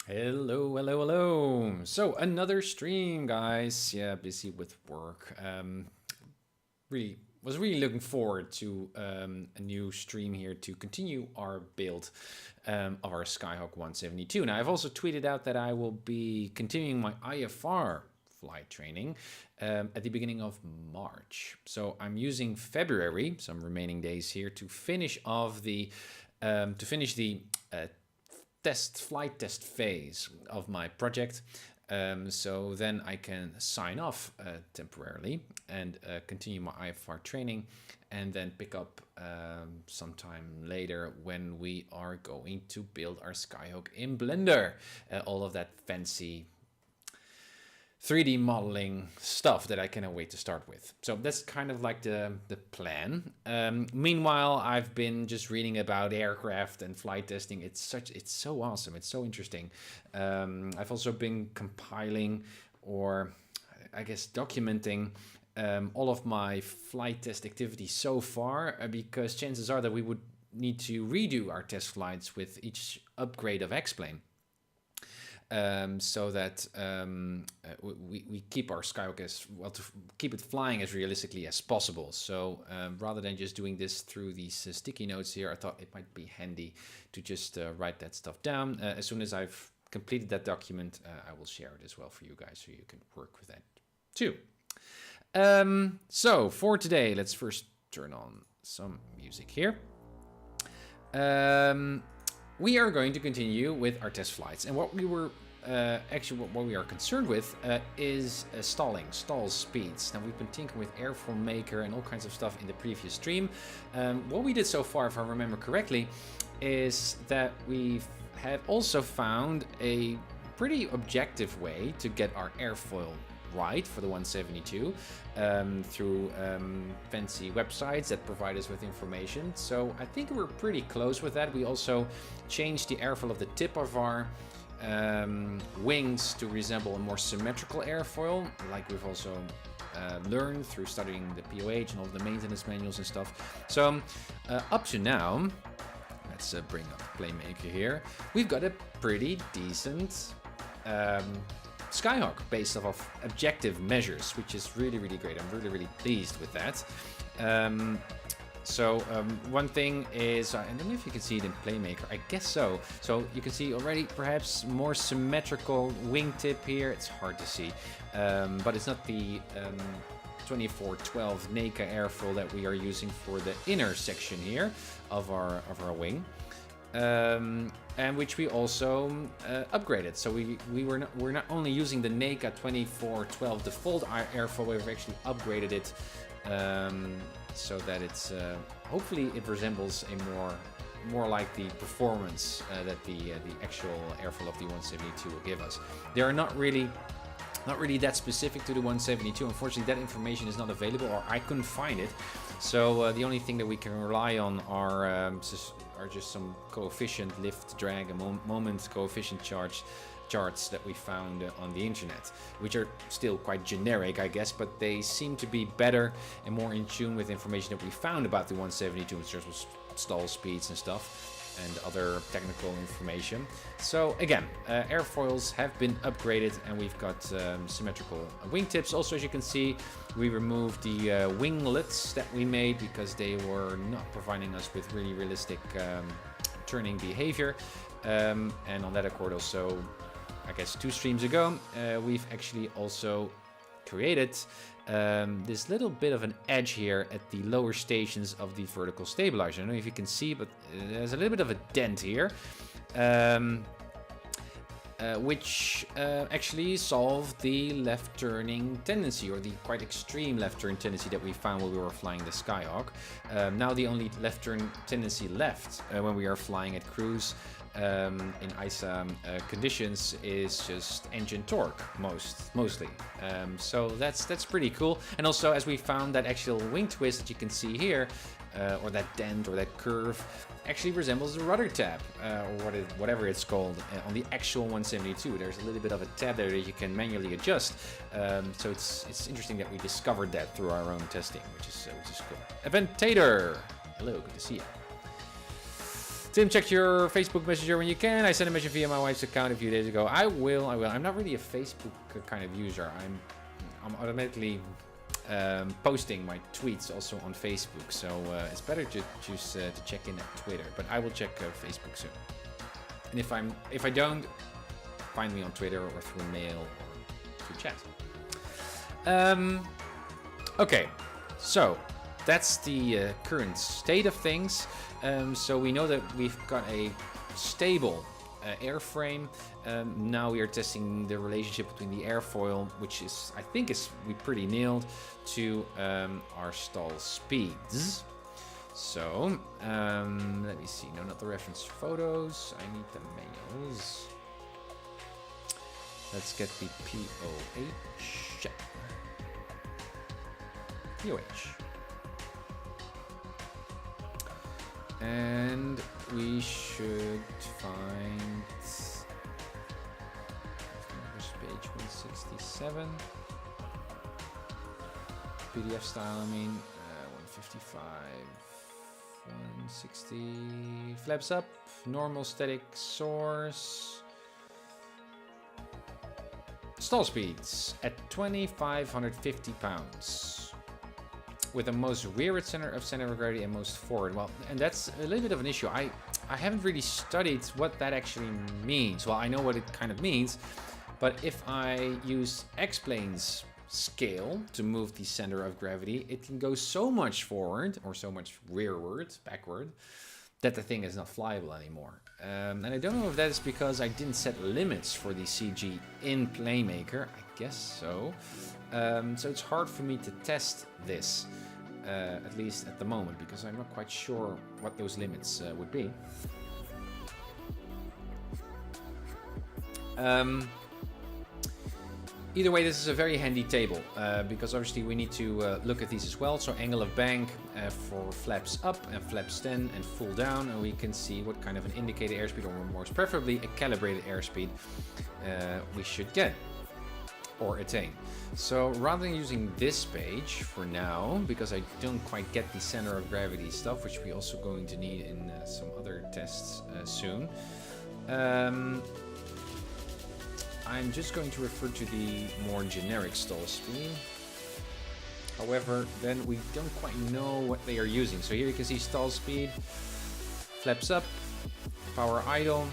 Hello, hello, hello. So another stream, guys. Yeah, busy with work. Really was really looking forward to a new stream here to continue our build of our Skyhawk 172. Now, I've also tweeted out that I will be continuing my IFR flight training at the beginning of March. So I'm using February, some remaining days here, to finish off the flight test phase of my project. So then I can sign off temporarily and continue my IFR training, and then pick up sometime later when we are going to build our Skyhawk in Blender. All of that fancy 3D modeling stuff that I cannot wait to start with. So that's kind of like the plan. Meanwhile, I've been just reading about aircraft and flight testing. It's so awesome. It's so interesting. I've also been compiling, or I guess documenting, all of my flight test activities so far, because chances are that we would need to redo our test flights with each upgrade of X-Plane. So that we keep our Skyhawk as well, to keep it flying as realistically as possible. So rather than just doing this through these sticky notes here, I thought it might be handy to just write that stuff down. As soon as I've completed that document, I will share it as well for you guys, so you can work with that too. So for today, let's first turn on some music here. We are going to continue with our test flights, and what we were what we are concerned with is stall speeds. Now, we've been tinkering with AirfoilMaker and all kinds of stuff in the previous stream. What we did so far, if I remember correctly, is that we have also found a pretty objective way to get our airfoil right for the 172 through fancy websites that provide us with information. So I think we're pretty close with that. We also changed the airfoil of the tip of our wings to resemble a more symmetrical airfoil, like we've also learned through studying the POH and all the maintenance manuals and stuff. So up to now, let's bring up PlayMaker here. We've got a pretty decent Skyhawk based off of objective measures, which is really, really great. I'm really, really pleased with that. One thing is, I don't know if you can see it in PlayMaker, I guess so. So you can see already perhaps more symmetrical wingtip here. It's hard to see, but it's not the 2412 NECA airfoil that we are using for the inner section here of our wing. And which we also upgraded. So we're not only using the NECA 2412 default airfoil, we've actually upgraded it so that it's hopefully it resembles a more like the performance that the actual airfoil of the 172 will give us. They are not really that specific to the 172. Unfortunately, that information is not available, or I couldn't find it. So the only thing that we can rely on are just some coefficient, lift, drag, and moment coefficient charts that we found on the internet, which are still quite generic, I guess, but they seem to be better and more in tune with information that we found about the 172 in terms of stall speeds and stuff, and other technical information. So again, airfoils have been upgraded, and we've got symmetrical wingtips. Also, as you can see, we removed the winglets that we made because they were not providing us with really realistic turning behavior. And on that accord, also, I guess 2 streams ago, we've actually also created this little bit of an edge here at the lower stations of the vertical stabilizer. I don't know if you can see, but there's a little bit of a dent here, which actually solved the left turning tendency, or the quite extreme left turn tendency that we found when we were flying the Skyhawk. Now the only left turn tendency left when we are flying at cruise in ISA conditions is just engine torque mostly. So that's pretty cool. And also, as we found, that actual wing twist that you can see here, or that dent or that curve, actually resembles the rudder tab, or whatever it's called, on the actual 172. There's a little bit of a tab there that you can manually adjust. So it's interesting that we discovered that through our own testing, which is cool. Eventator, hello, good to see you. Tim, check your Facebook Messenger when you can. I sent a message via my wife's account a few days ago. I will. I'm not really a Facebook kind of user. I'm automatically posting my tweets also on Facebook, so it's better to choose to check in at Twitter. But I will check Facebook soon. And if I don't, find me on Twitter or through mail or through chat. Okay, so that's the current state of things. So we know that we've got a stable airframe. Now we are testing the relationship between the airfoil, which I think we pretty nailed, to our stall speeds. So let me see. No, not the reference photos. I need the manuals. Let's get the POH. POH. And we should find page 167. PDF style, I mean, 155, 160. Flaps up, normal static source. Stall speeds at 2,550 pounds. With the most rearward center of gravity and most forward. Well, and that's a little bit of an issue. I haven't really studied what that actually means. Well, I know what it kind of means, but if I use X-plane's scale to move the center of gravity, it can go so much forward or so much rearward, backward, that the thing is not flyable anymore. And I don't know if that is because I didn't set limits for the CG in PlayMaker. I guess so. So it's hard for me to test this, at least at the moment, because I'm not quite sure what those limits would be. Either way, this is a very handy table, because obviously we need to look at these as well. So angle of bank for flaps up and flaps 10 and full down, and we can see what kind of an indicated airspeed, or most preferably a calibrated airspeed, we should get or attain. So rather than using this page for now, because I don't quite get the center of gravity stuff, which we're also going to need in some other tests soon, I'm just going to refer to the more generic stall speed. However, then we don't quite know what they are using. So here you can see stall speed, flaps up, power idle,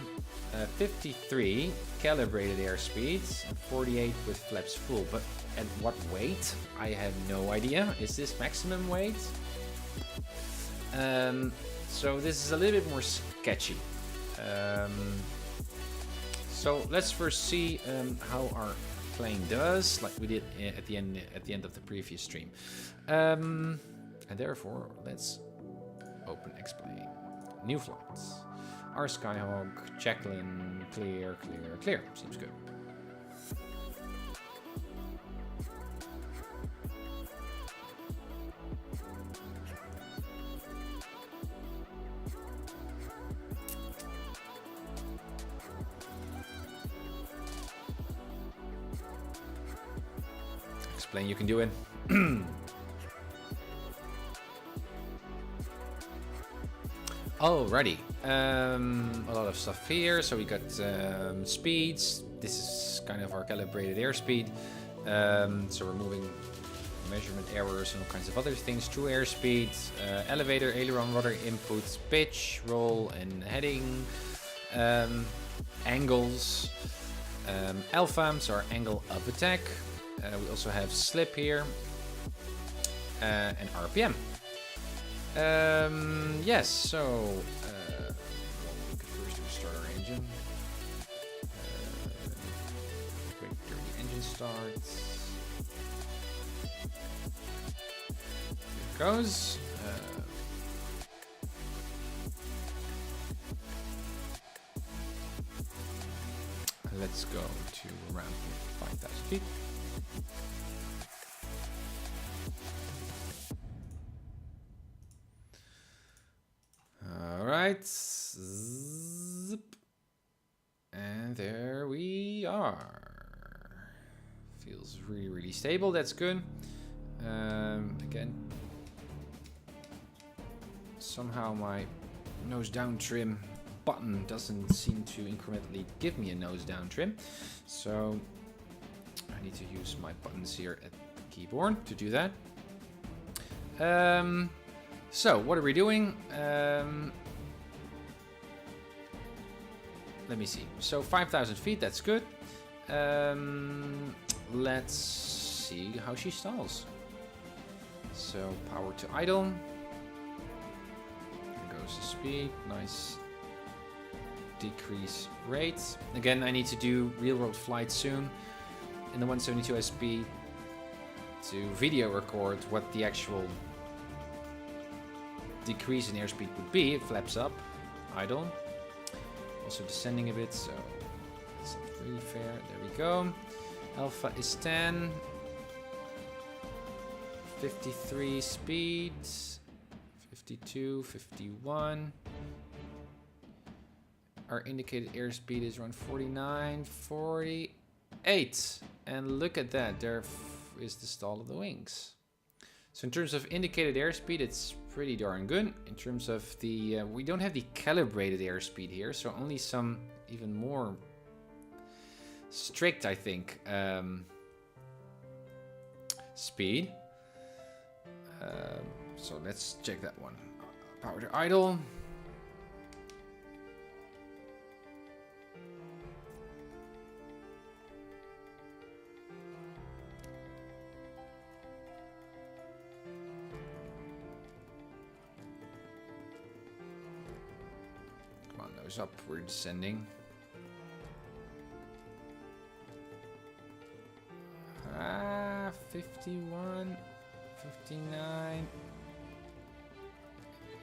53 calibrated airspeed, and 48 with flaps full. But at what weight? I have no idea. Is this maximum weight? So this is a little bit more sketchy. So let's first see how our plane does, like we did at the end of the previous stream. And therefore, let's open X-Plane. New flights. Our Skyhawk, Jacqueline, clear, clear, clear. Seems good. Explain, you can do it. Alrighty, a lot of stuff here. So we got speeds. This is kind of our calibrated airspeed. So we're moving measurement errors and all kinds of other things. True airspeed, elevator, aileron, rudder input, pitch, roll, and heading, angles, alpha, so our angle of attack. We also have slip here, and RPM. Yes, so we could first restart our engine. Wait till the engine starts. Here it goes. Let's go to around 5,000 feet. All right, zip. And there we are. Feels really, really stable. That's good. Again, somehow my nose down trim button doesn't seem to incrementally give me a nose down trim. So I need to use my buttons here at the keyboard to do that. So what are we doing? Let me see. So 5,000 feet, that's good. Let's see how she stalls. So power to idle. There goes the speed. Nice decrease rate. Again, I need to do real world flight soon in the 172 SP to video record what the actual decrease in airspeed would be. It flaps up, idle. Also descending a bit, so it's not really fair. There we go. Alpha is 10. 53 speeds. 52, 51. Our indicated airspeed is around 49, 48. And look at that, there is the stall of the wings. So in terms of indicated airspeed, it's pretty darn good. In terms of the, we don't have the calibrated airspeed here, so only some even more strict, I think, speed. So let's check that one. Power to idle. Come on, nose up, we're descending. 51, 59.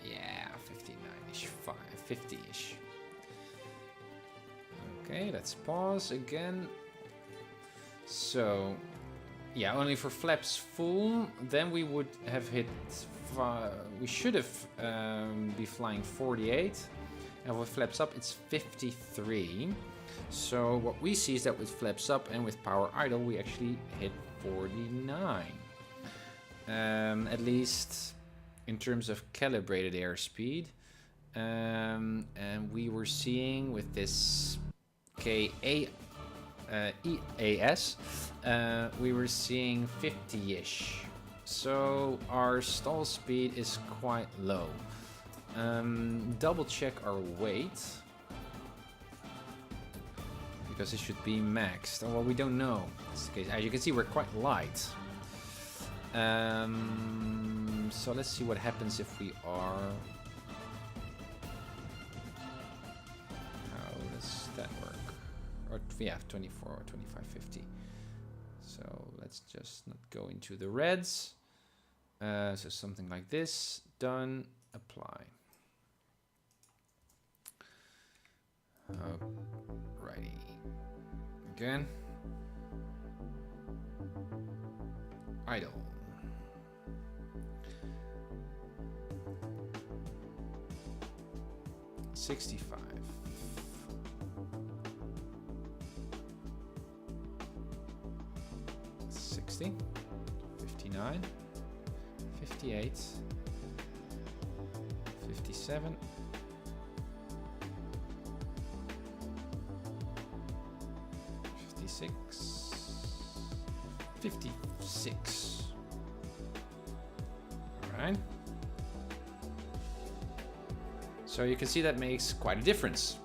Yeah, 59-ish, 50-ish. Okay, let's pause again. So, yeah, only for flaps full, then we would have hit, we should have be flying 48. And with flaps up, it's 53. So what we see is that with flaps up and with power idle, we actually hit 49. At least in terms of calibrated airspeed. And we were seeing with this EAS, we were seeing 50-ish. So our stall speed is quite low. Double check our weight. Because it should be maxed. Oh, well, we don't know. That's the case. As you can see, we're quite light. So let's see what happens if we are... How does that work? Or, yeah, 24 or 2550. So let's just not go into the reds. So something like this. Done. Apply. Alrighty. Again. Idle. $65. 60. 59. 58. 57. 56. All right. So you can see that makes quite a difference.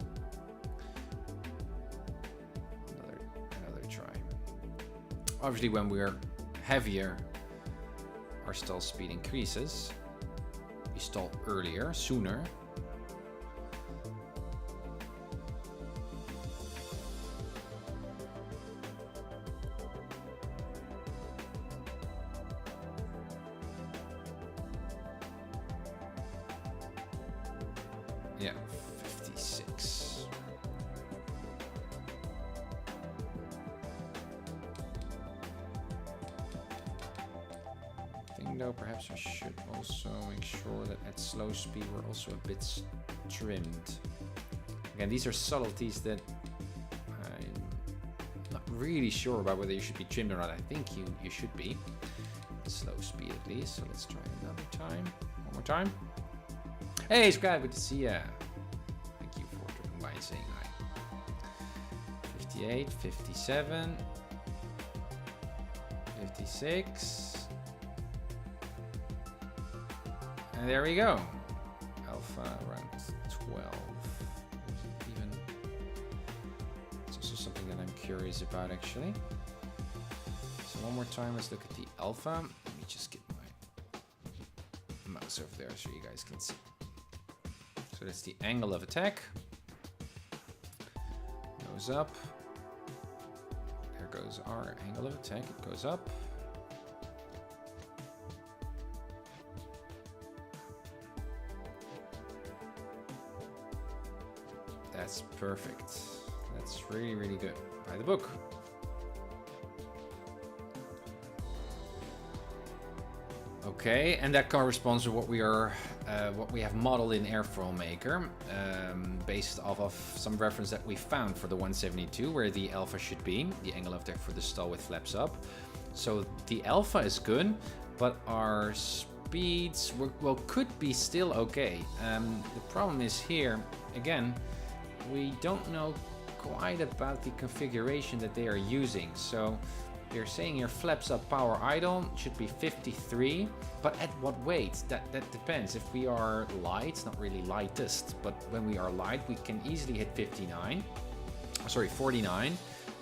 Another try. Obviously, when we're heavier, our stall speed increases. We stall earlier, sooner. Yeah, 56. I think though perhaps we should also make sure that at slow speed we're also a bit trimmed. Again, these are subtleties that I'm not really sure about whether you should be trimmed or not. I think you should be. At slow speed at least. So let's try another time. One more time. Hey, Sky, good to see ya. Thank you for by saying hi. 58, 57, 56. And there we go. Alpha around 12. Even. It's also something that I'm curious about actually. So one more time, let's look at the alpha. Let me just get my mouse over there so you guys can see. So that's the angle of attack. Goes up. There goes our angle of attack. It goes up. That's perfect. That's really, really good. By the book. Okay, and that corresponds to what we have modeled in AirfoilMaker, based off of some reference that we found for the 172, where the alpha should be, the angle of attack for the stall with flaps up. So the alpha is good, but our speeds could be still okay. The problem is here, again, we don't know quite about the configuration that they are using. So they're saying here flaps up power idle should be 53, but at what weight? That depends. If we are light, not really lightest, but when we are light, we can easily hit 49.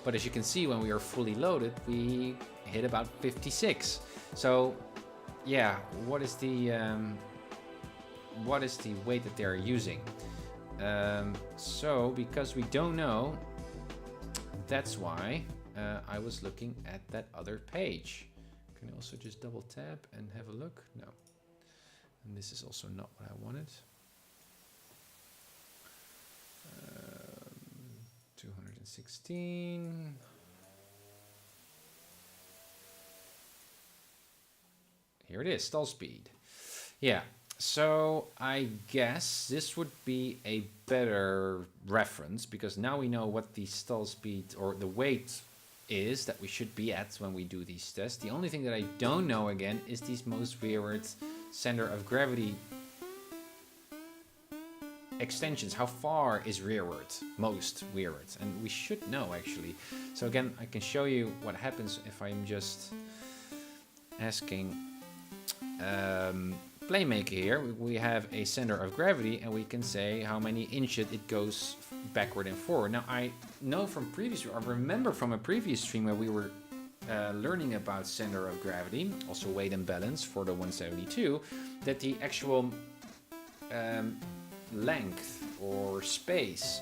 But as you can see, when we are fully loaded, we hit about 56. So yeah, what is the weight that they're using? So because we don't know, that's why I was looking at that other page. Can I also just double tap and have a look? No. And this is also not what I wanted. 216. Here it is, stall speed. Yeah, so I guess this would be a better reference because now we know what the stall speed or the weight is that we should be at when we do these tests. The only thing that I don't know again is these most rearward center of gravity extensions. How far is rearward? Most rearward, and we should know actually. So again, I can show you what happens if I'm just asking PlayMaker here. We have a center of gravity and we can say how many inches it goes backward and forward. Now I know from I remember from a previous stream where we were learning about center of gravity, also weight and balance for the 172, that the actual length or space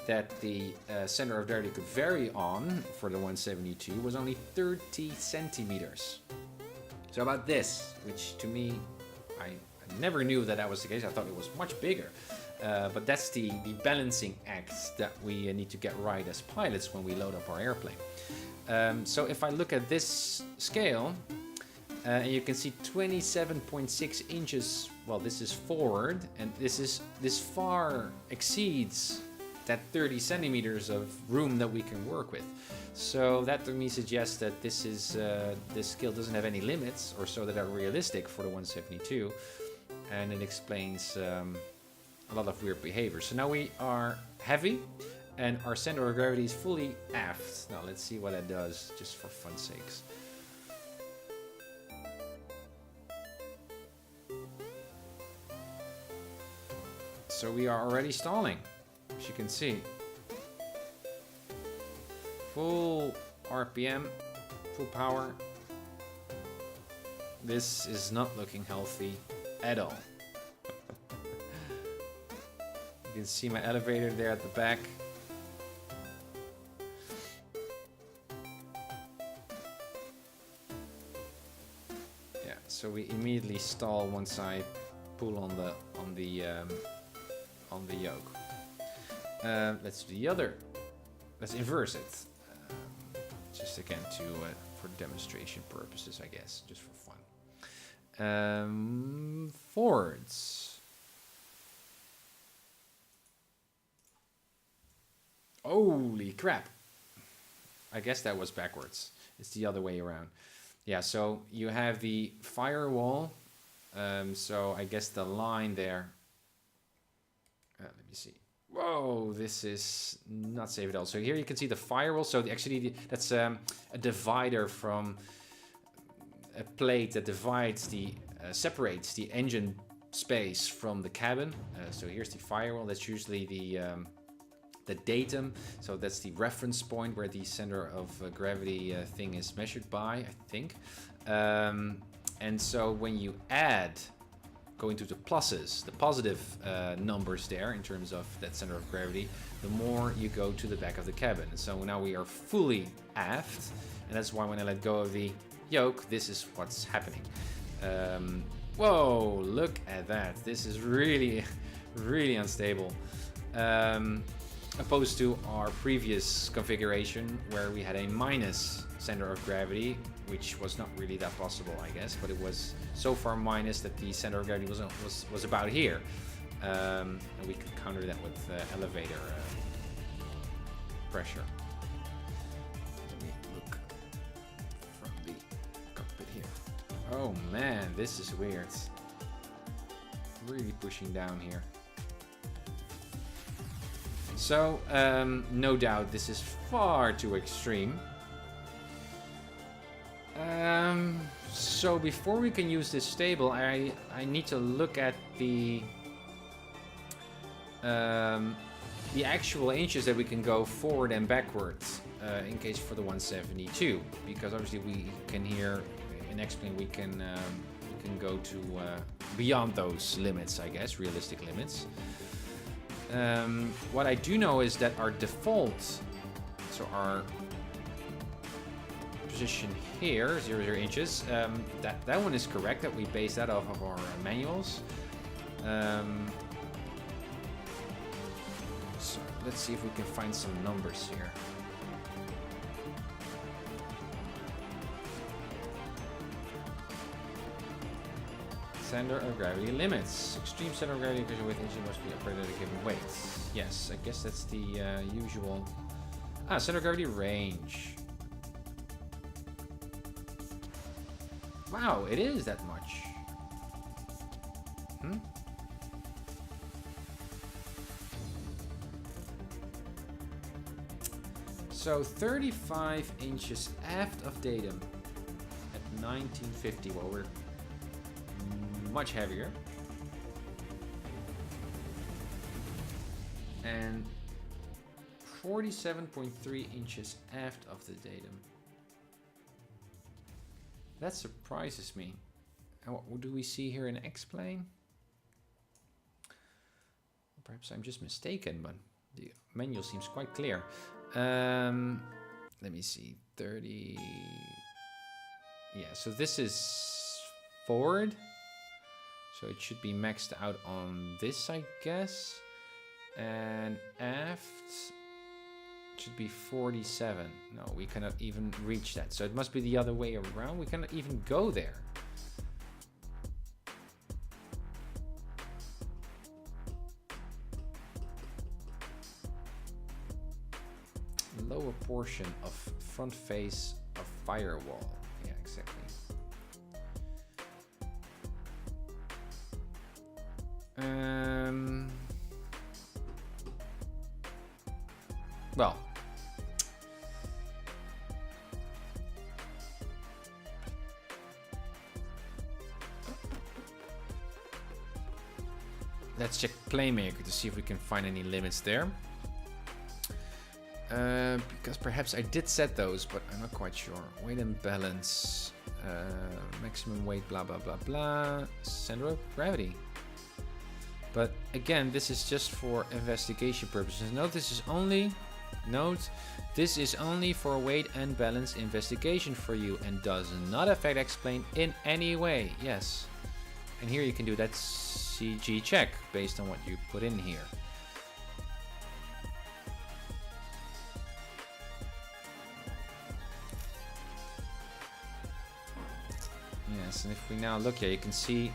that the center of gravity could vary on for the 172 was only 30 centimeters. So about this, which to me, I never knew that was the case. I thought it was much bigger. But that's the balancing act that we need to get right as pilots when we load up our airplane. So if I look at this scale, and you can see 27.6 inches, well, this is forward, and this far exceeds that 30 centimeters of room that we can work with. So that to me suggests that this scale doesn't have any limits, or so that are realistic for the 172, and it explains a lot of weird behavior. So now we are heavy, and our center of gravity is fully aft. Now let's see what that does, just for fun's sakes. So we are already stalling, as you can see. Full RPM, full power. This is not looking healthy at all. You can see my elevator there at the back. Yeah, so we immediately stall once I pull on the yoke. Let's do the other. Let's inverse it. Just again for demonstration purposes, I guess, just for fun. Forwards. Holy crap! I guess that was backwards. It's the other way around. Yeah, so you have the firewall. So I guess the line there. Let me see. Whoa, this is not safe at all. So here you can see the firewall. So that's a divider from a plate that divides separates the engine space from the cabin. So here's the firewall. That's usually the datum. So that's the reference point where the center of gravity thing is measured by, I think. And so when you go into the pluses, the positive numbers there in terms of that center of gravity, the more you go to the back of the cabin. And so now we are fully aft, and that's why when I let go of the yoke, this is what's happening. Whoa, look at that. This is really, really unstable. Opposed to our previous configuration where we had a minus center of gravity, which was not really that possible, I guess, but it was so far minus that the center of gravity was about here. And we could counter that with elevator pressure. Let me look from the cockpit here. Oh man, this is weird. Really pushing down here. So, no doubt this is far too extreme. So before we can use this stable, I need to look at the actual inches that we can go forward and backwards in case for the 172, because obviously we can here in X-Plane we can go to beyond those limits, I guess, realistic limits. What I do know is that our default, so our position here, 0 inches, that one is correct, that we base that off of our manuals. So let's see if we can find some numbers here. Center of gravity limits. Extreme center of gravity because with engine must be operated at a given weight. Yes, I guess that's the usual. Center of gravity range. Wow, it is that much. So 35 inches aft of datum at 1950. Well, we're much heavier. And 47.3 inches aft of the datum. That surprises me. And what do we see here in X-Plane? Perhaps I'm just mistaken, but the manual seems quite clear. Let me see. 30. Yeah, so this is forward. So it should be maxed out on this, I guess. And aft should be 47. No, we cannot even reach that. So it must be the other way around. We cannot even go there. Lower portion of front face of firewall. Yeah, exactly. Well, let's check PlayMaker to see if we can find any limits there. Because perhaps I did set those, but I'm not quite sure. Weight and balance, maximum weight, blah, blah, blah, blah. Center of gravity. But again, this is just for investigation purposes. Note this is only for weight and balance investigation for you and does not affect X-Plane in any way. Yes. And here you can do that CG check based on what you put in here. Yes, and if we now look here, you can see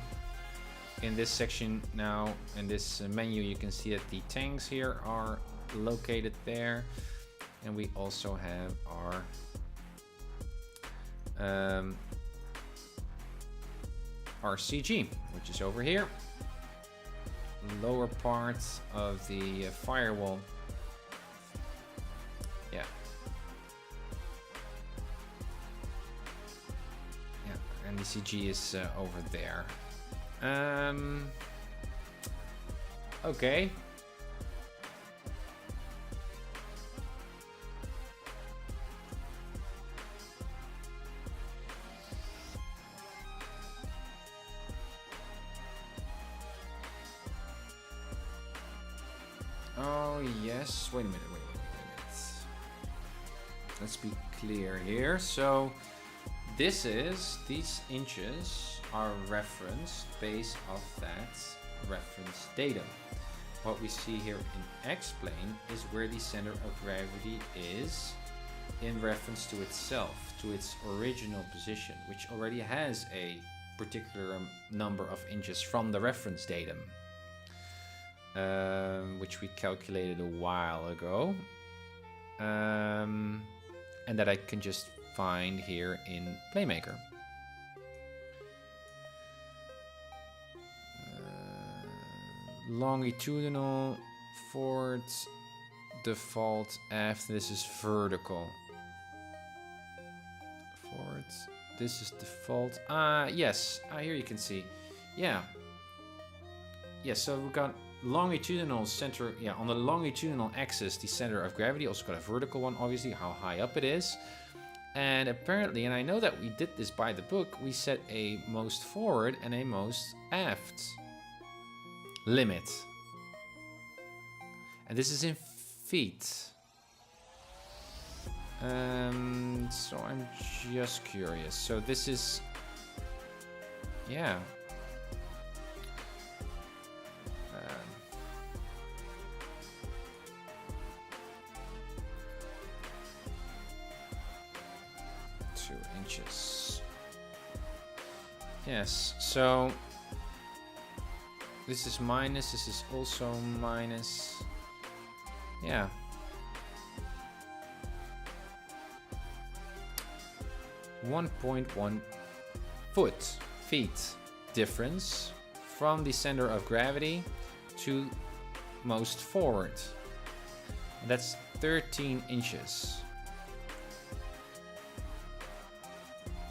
in this section now, in this menu, you can see that the tanks here are located there. And we also have our CG, which is over here. lower part of the firewall. Yeah. Yeah, and the CG is over there. Okay. Oh, yes. Wait a minute. Let's be clear here. So these inches are referenced based off that reference datum. What we see here in X-plane is where the center of gravity is in reference to itself, to its original position, which already has a particular number of inches from the reference datum, which we calculated a while ago, and that I can just find here in PlayMaker. Longitudinal, forward, default, aft. This is vertical. Forward. This is default. Yes. Here you can see. Yeah. Yeah. So we've got longitudinal center. Yeah, on the longitudinal axis, the center of gravity. Also got a vertical one, obviously, how high up it is. And apparently, and I know that we did this by the book, we set a most forward and a most aft limit. And this is in feet. So I'm just curious. So this is, yeah. Inches. Yes, so this is minus, this is also minus. Yeah. (1.1 feet difference from the center of gravity to most forward. And that's 13 inches.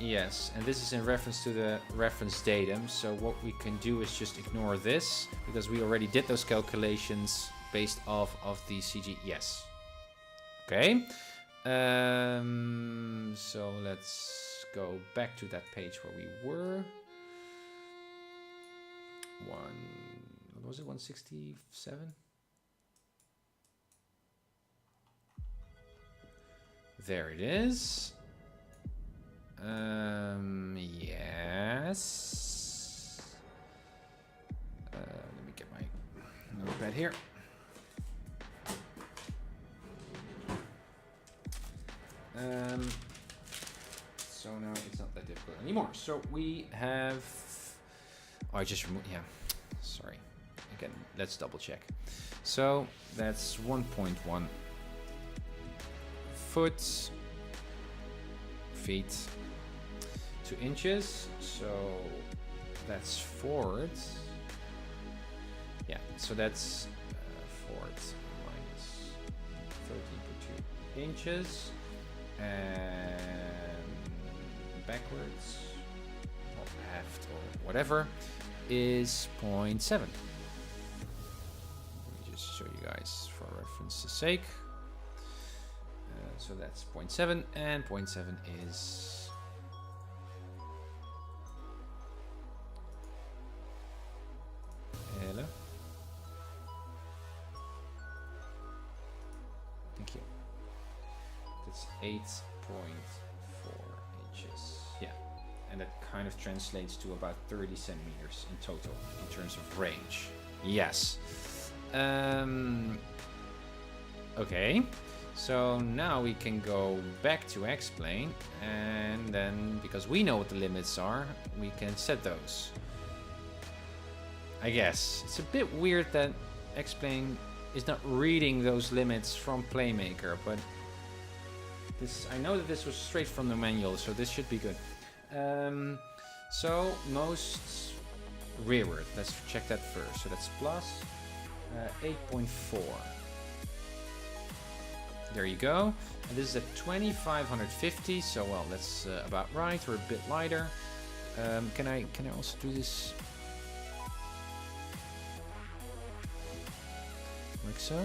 Yes, and this is in reference to the reference datum. So what we can do is just ignore this because we already did those calculations based off of the CG. Yes. Okay. So let's go back to that page where we were. What was it? 167? There it is. Yes. Let me get my notepad here. So now it's not that difficult anymore. So we have. Oh, I just removed. Yeah. Sorry. Again, let's double check. So that's 1.1 feet. 2 inches, so that's forward. Yeah, so that's forward minus 13.2 inches, and backwards or aft or whatever is 0.7. Let me just show you guys for reference's sake. So that's 0.7, and 0.7 is hello. Thank you. That's 8.4 inches. Yeah, and that kind of translates to about 30 centimeters in total in terms of range. Yes. Okay. So now we can go back to X-plane, and then because we know what the limits are, we can set those. I guess it's a bit weird that X-plane is not reading those limits from PlayMaker, but this, I know that this was straight from the manual, so this should be good. So most rearward. Let's check that first. So that's plus 8.4. There you go. And this is at 2550. So well, that's about right, or a bit lighter. Can I also do this like so?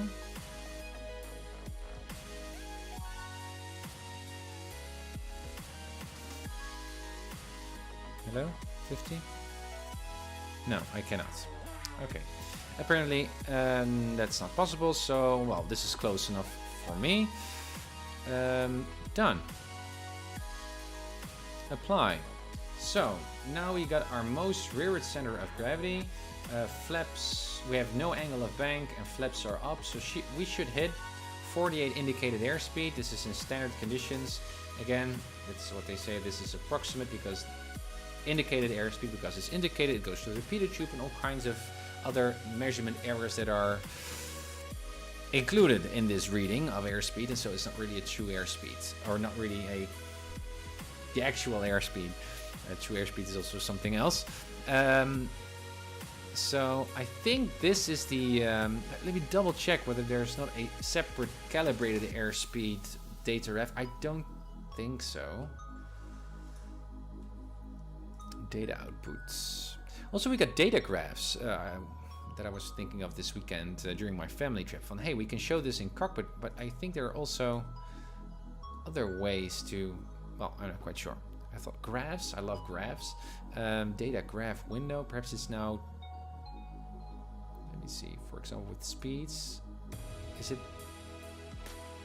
Hello? 50? No, I cannot. Okay. Apparently, that's not possible, so, well, this is close enough for me. Done. Apply. So, now we got our most rearward center of gravity. Flaps, we have no angle of bank, and flaps are up, so we should hit 48 indicated airspeed. This is in standard conditions. Again, that's what they say, this is approximate because indicated airspeed, because it's indicated, it goes to the repeater tube and all kinds of other measurement errors that are included in this reading of airspeed, and so it's not really a true airspeed, or not really the actual airspeed. True airspeed is also something else. So I think this is the, let me double check whether there's not a separate calibrated airspeed data ref. I don't think so. Data outputs. Also, we got data graphs that I was thinking of this weekend during my family trip. From hey, we can show this in cockpit, but I think there are also other ways to. Well, I'm not quite sure. I thought graphs. I love graphs. Data graph window. Perhaps it's now. Let me see. For example, with speeds, is it?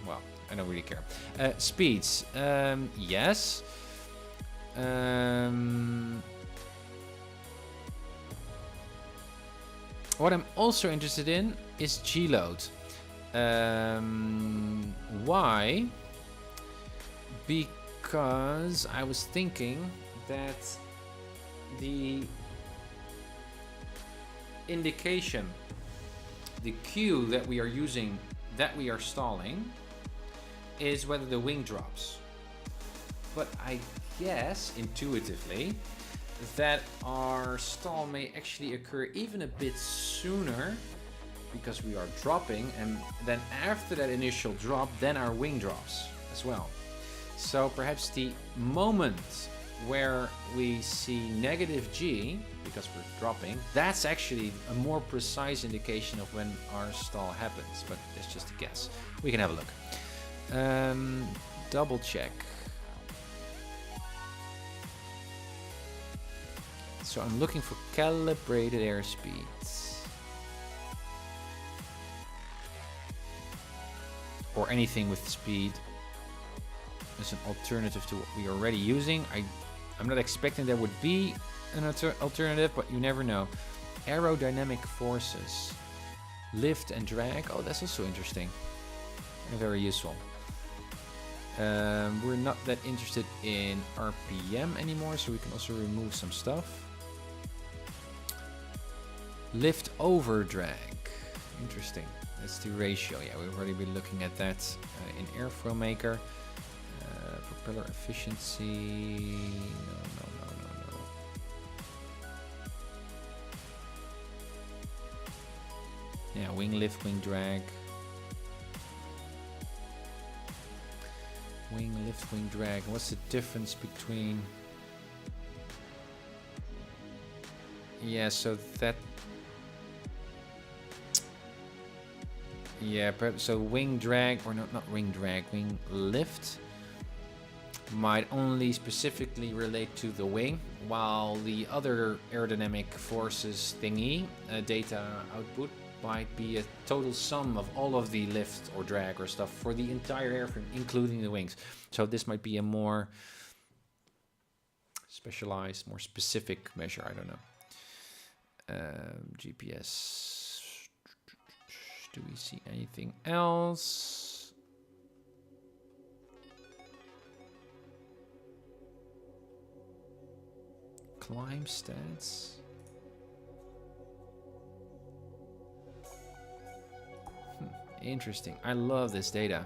Well, I don't really care. Speeds. Yes. What I'm also interested in is G-load. Why? Because I was thinking that the indication, the cue that we are using, that we are stalling, is whether the wing drops. But I guess intuitively that our stall may actually occur even a bit sooner because we are dropping, and then after that initial drop, then our wing drops as well. So perhaps the moment where we see negative G, because we're dropping, that's actually a more precise indication of when our stall happens, but that's just a guess. We can have a look. Double check. So I'm looking for calibrated airspeeds. Or anything with speed as an alternative to what we are already using. I'm not expecting there would be an alternative, but you never know. Aerodynamic forces. Lift and drag. Oh, that's also interesting. And very useful. We're not that interested in RPM anymore, so we can also remove some stuff. Lift over drag. Interesting. That's the ratio. Yeah, we've already been looking at that in AirfoilMaker. Propeller efficiency. No. Yeah, wing lift, wing drag. Wing lift, wing drag. What's the difference between? Yeah, so that. Yeah, perhaps so wing drag, or not wing drag, wing lift might only specifically relate to the wing, while the other aerodynamic forces thingy, data output, might be a total sum of all of the lift or drag or stuff for the entire airframe, including the wings. So this might be a more specialized, more specific measure. I don't know. GPS. Do we see anything else? Climb stats. Interesting. I love this data.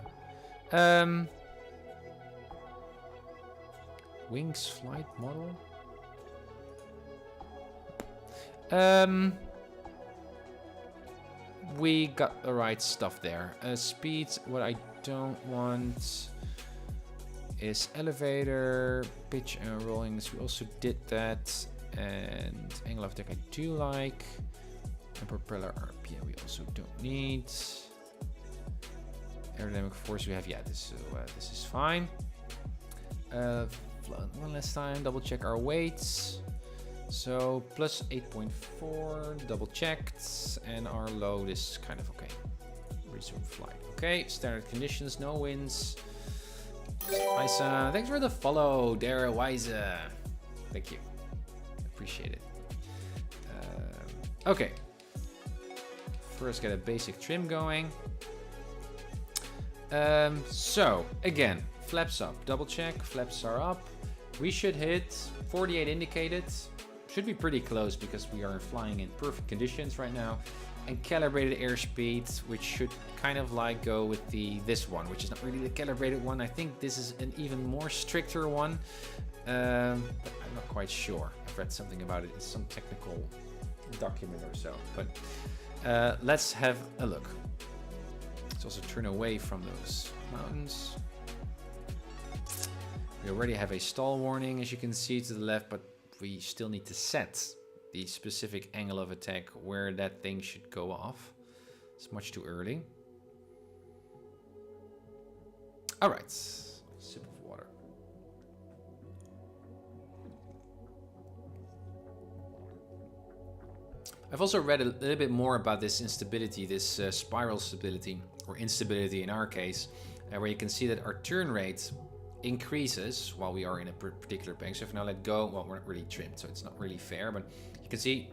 Wings flight model. We got the right stuff there. Speeds, what I don't want is elevator, pitch and rollings. We also did that. And angle of attack I do like. And propeller RPM we also don't need. Aerodynamic force we have, yeah, this is fine. One last time, double check our weights. So plus 8.4, double checked, and our load is kind of okay. Resume flight. Okay, standard conditions, no winds. Isa, thanks for the follow, Dara Wiser. Thank you, appreciate it. Okay, first get a basic trim going. So again, flaps up, double check, flaps are up. We should hit 48 indicated. Should be pretty close because we are flying in perfect conditions right now. And calibrated airspeed, which should kind of like go with this one, which is not really the calibrated one. I think this is an even more stricter one, but I'm not quite sure. I've read something about it in some technical document or so. But let's have a look. Let's also turn away from those mountains. We already have a stall warning, as you can see to the left, but we still need to set the specific angle of attack where that thing should go off. It's much too early. All right, sip of water. I've also read a little bit more about this instability, this spiral stability, or instability in our case, where you can see that our turn rate increases while we are in a particular bank. So if I now let go, well, we're not really trimmed, so it's not really fair, but you can see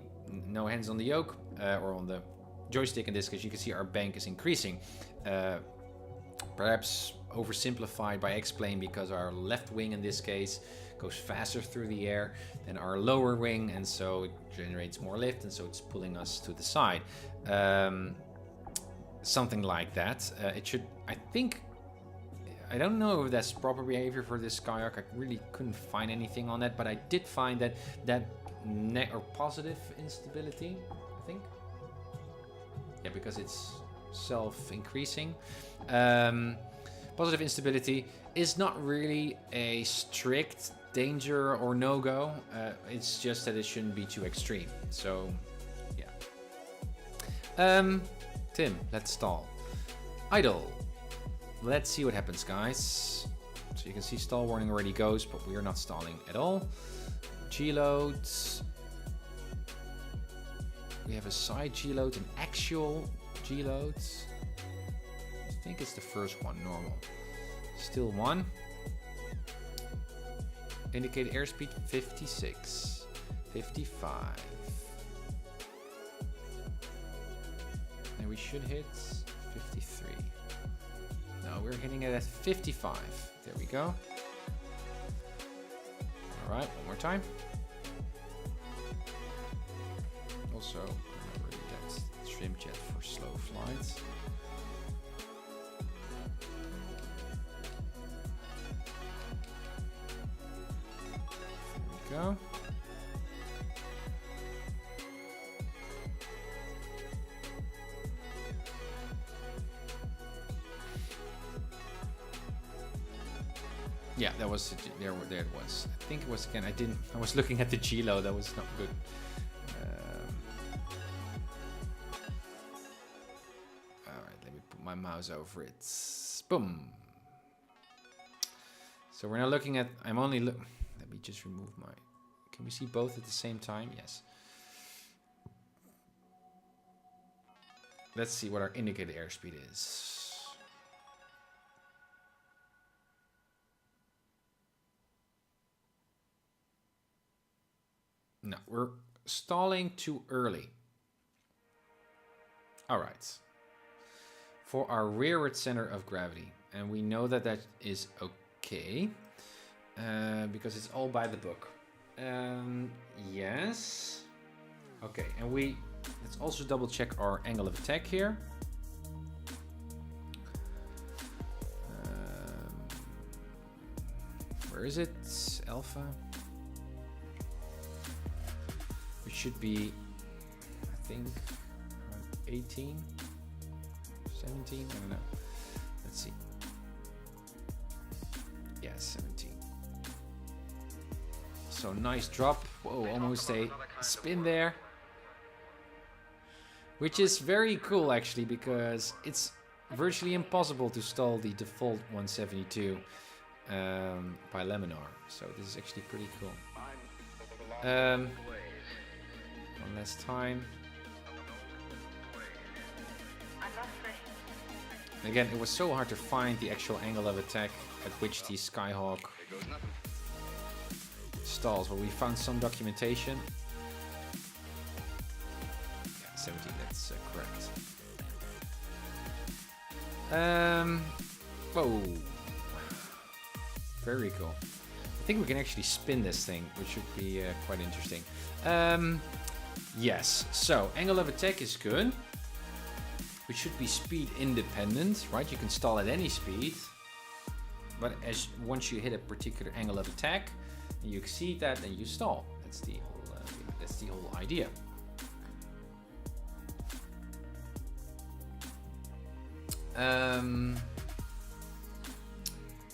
no hands on the yoke or on the joystick in this case. You can see our bank is increasing. Perhaps oversimplified by X-plane, because our left wing in this case goes faster through the air than our lower wing, and so it generates more lift, and so it's pulling us to the side. Something like that. It should, I think, I don't know if that's proper behavior for this Skyhawk. I really couldn't find anything on that, but I did find that or positive instability, I think. Yeah, because it's self-increasing. Positive instability is not really a strict danger or no-go. It's just that it shouldn't be too extreme. So, yeah. Tim, let's stall. Idle. Let's see what happens, guys. So you can see stall warning already goes, but we are not stalling at all. G-loads. We have a side G-load, an actual G-loads. I think it's the first one, normal. Still one. Indicated airspeed 56, 55. And we should hit 53. No, we're hitting it at 55. There we go. All right, one more time. Also, remember that's trim jet for slow flights. There we go. Yeah, that was there it was. I think it was again. I was looking at the G-load. That was not good. All right, let me put my mouse over it. Boom. So we're now looking at. Let me just remove my. Can we see both at the same time? Yes. Let's see what our indicated airspeed is. No, we're stalling too early. All right. For our rearward center of gravity. And we know that that is okay. Because it's all by the book. Yes. Okay, and let's also double check our angle of attack here. Where is it? Alpha. Should be think around 18, 17, I don't know. Let's see. Yeah, 17. So nice drop. Whoa, almost a spin there. Which is very cool actually, because it's virtually impossible to stall the default 172 by Laminar. So this is actually pretty cool. One last time. Again, it was so hard to find the actual angle of attack at which the Skyhawk stalls, but we found some documentation. Yeah, 17, that's correct. Whoa. Very cool. I think we can actually spin this thing, which should be quite interesting. Yes, so angle of attack is good. It should be speed independent, right? You can stall at any speed, but once you hit a particular angle of attack and you exceed that, then you stall. That's the whole idea.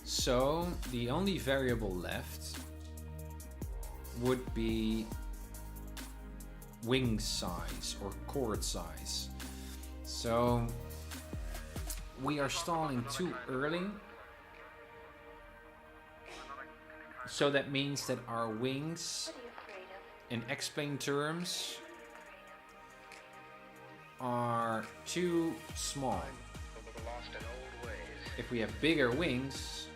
So the only variable left would be wing size or chord size. So we are stalling too early. So that means that our wings, in X-plane terms, are too small. If we have bigger wings,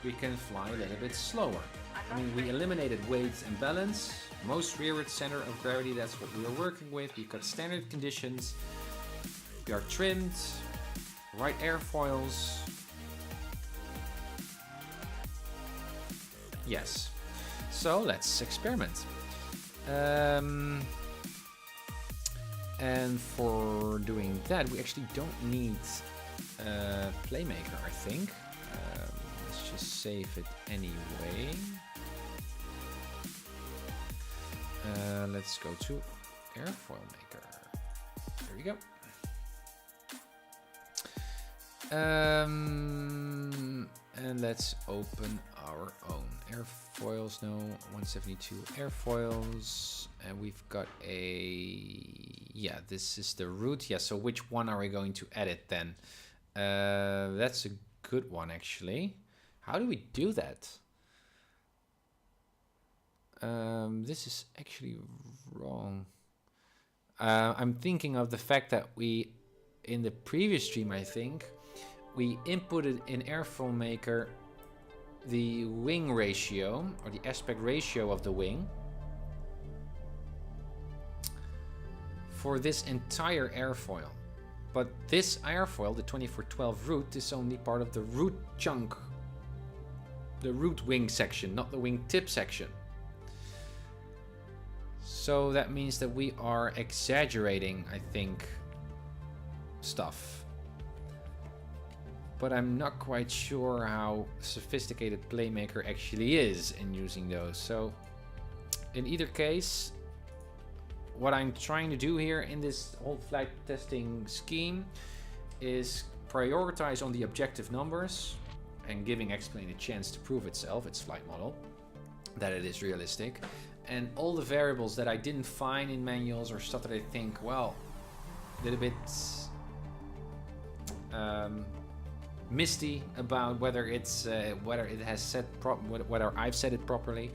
we can fly a little bit slower. I mean, we eliminated weight and balance. Most rearward center of gravity, that's what we are working with. We've got standard conditions. We are trimmed, right airfoils. Yes. So let's experiment. And for doing that, we actually don't need Playmaker, I think. Let's just save it anyway. Let's go to AirfoilMaker. There we go. And let's open our own airfoils. No, 172 airfoils, and we've got a, yeah, this is the root. Yeah, so which one are we going to edit then? That's a good one actually. How do we do that? This is actually wrong. I'm thinking of the fact that we, in the previous stream, I think, we inputted in AirfoilMaker the wing ratio, or the aspect ratio of the wing, for this entire airfoil. But this airfoil, the 2412 root, is only part of the root chunk, the root wing section, not the wing tip section. So that means that we are exaggerating, I think, stuff. But I'm not quite sure how sophisticated Playmaker actually is in using those. So in either case, what I'm trying to do here in this whole flight testing scheme is prioritize on the objective numbers and giving X-Plane a chance to prove itself, its flight model, that it is realistic. And all the variables that I didn't find in manuals or stuff that I think, well, a little bit misty about whether it's whether it has set whether I've set it properly.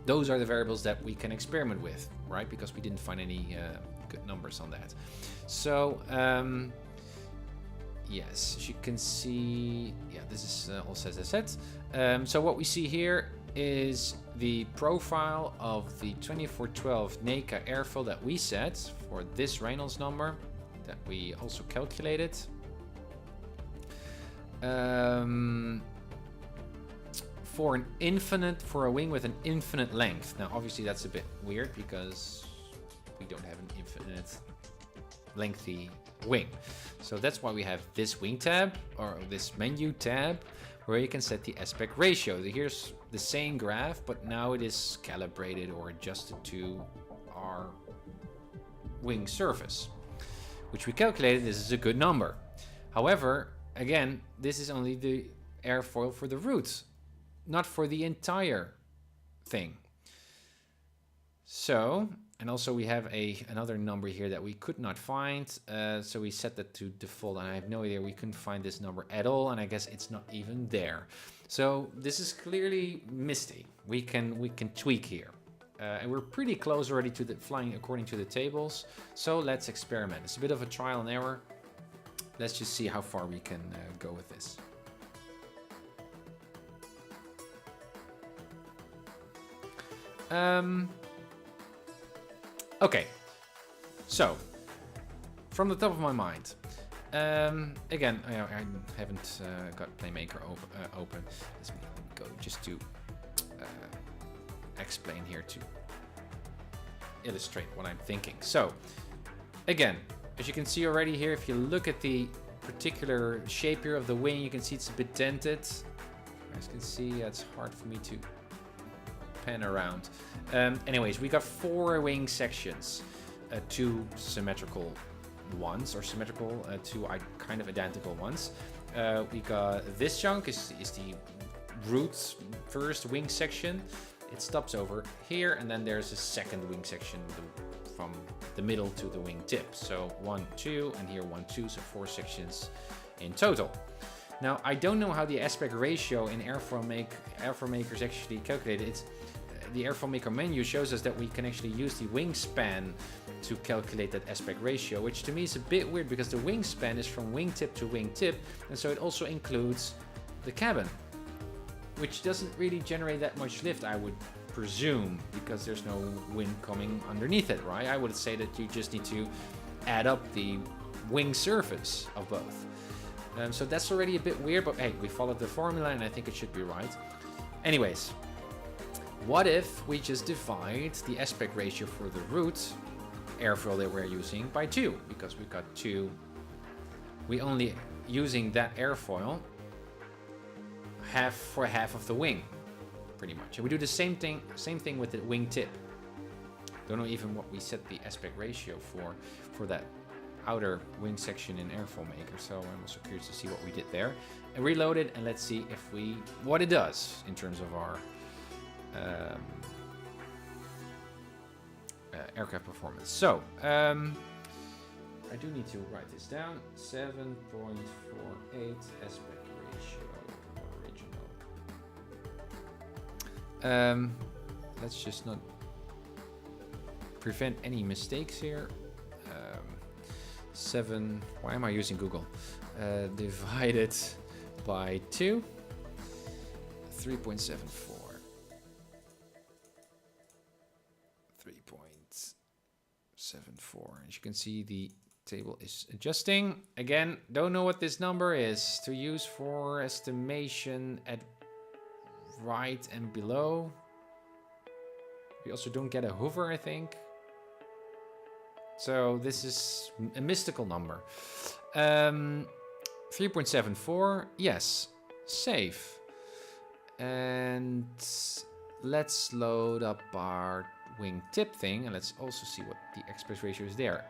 Those are the variables that we can experiment with, right? Because we didn't find any good numbers on that. So yes, as you can see, yeah, this is all set as set. So what we see here is the profile of the 2412 NECA airfoil that we set for this Reynolds number that we also calculated. For a wing with an infinite length. Now obviously that's a bit weird because we don't have an infinite lengthy wing. So that's why we have this wing tab, or this menu tab, where you can set the aspect ratio. Here's the same graph, but now it is calibrated or adjusted to our wing surface, which we calculated this is a good number. However, again, this is only the airfoil for the root, not for the entire thing. So, and also we have another number here that we could not find, so we set that to default, and I have no idea, we couldn't find this number at all, and I guess it's not even there. So this is clearly misty. We can tweak here, and we're pretty close already to the flying according to the tables. So let's experiment. It's a bit of a trial and error. Let's just see how far we can go with this. Okay, so from the top of my mind, again, I haven't got PlayMaker open. Let me go just to explain here to illustrate what I'm thinking. So, again, as you can see already here, if you look at the particular shape here of the wing, you can see it's a bit dented. As you can see, it's hard for me to pan around. Anyways, we got 4 wing sections, 2 symmetrical ones, or symmetrical, 2 kind of identical ones. We got this chunk is the root first wing section. It stops over here, and then there's a second wing section from the middle to the wing tip. So 1, 2, and here 1, 2, so 4 sections in total. Now, I don't know how the aspect ratio in AirfoilMaker is actually calculated. It's the AirfoilMaker menu shows us that we can actually use the wingspan to calculate that aspect ratio, which to me is a bit weird because the wingspan is from wingtip to wingtip, and so it also includes the cabin, which doesn't really generate that much lift, I would presume, because there's no wind coming underneath it, right? I would say that you just need to add up the wing surface of both. So that's already a bit weird, but hey, we followed the formula and I think it should be right. Anyways, what if we just divide the aspect ratio for the root airfoil that we're using by 2? Because we've got 2, we only using that airfoil half of the wing, pretty much. And we do the same thing with the wing tip. Don't know even what we set the aspect ratio for that outer wing section in AirfoilMaker, so I'm also curious to see what we did there. And reload it, and let's see if what it does in terms of our aircraft performance. So I do need to write this down. 7.48 aspect ratio original. Let's just not prevent any mistakes here. 7, why am I using Google? Divided by 2, 3.74. 3.74. As you can see, the table is adjusting. Again, don't know what this number is to use for estimation at right and below. We also don't get a hover, I think. So this is a mystical number. 3.74, yes, save. And let's load up our wingtip thing, and let's also see what the aspect ratio is there.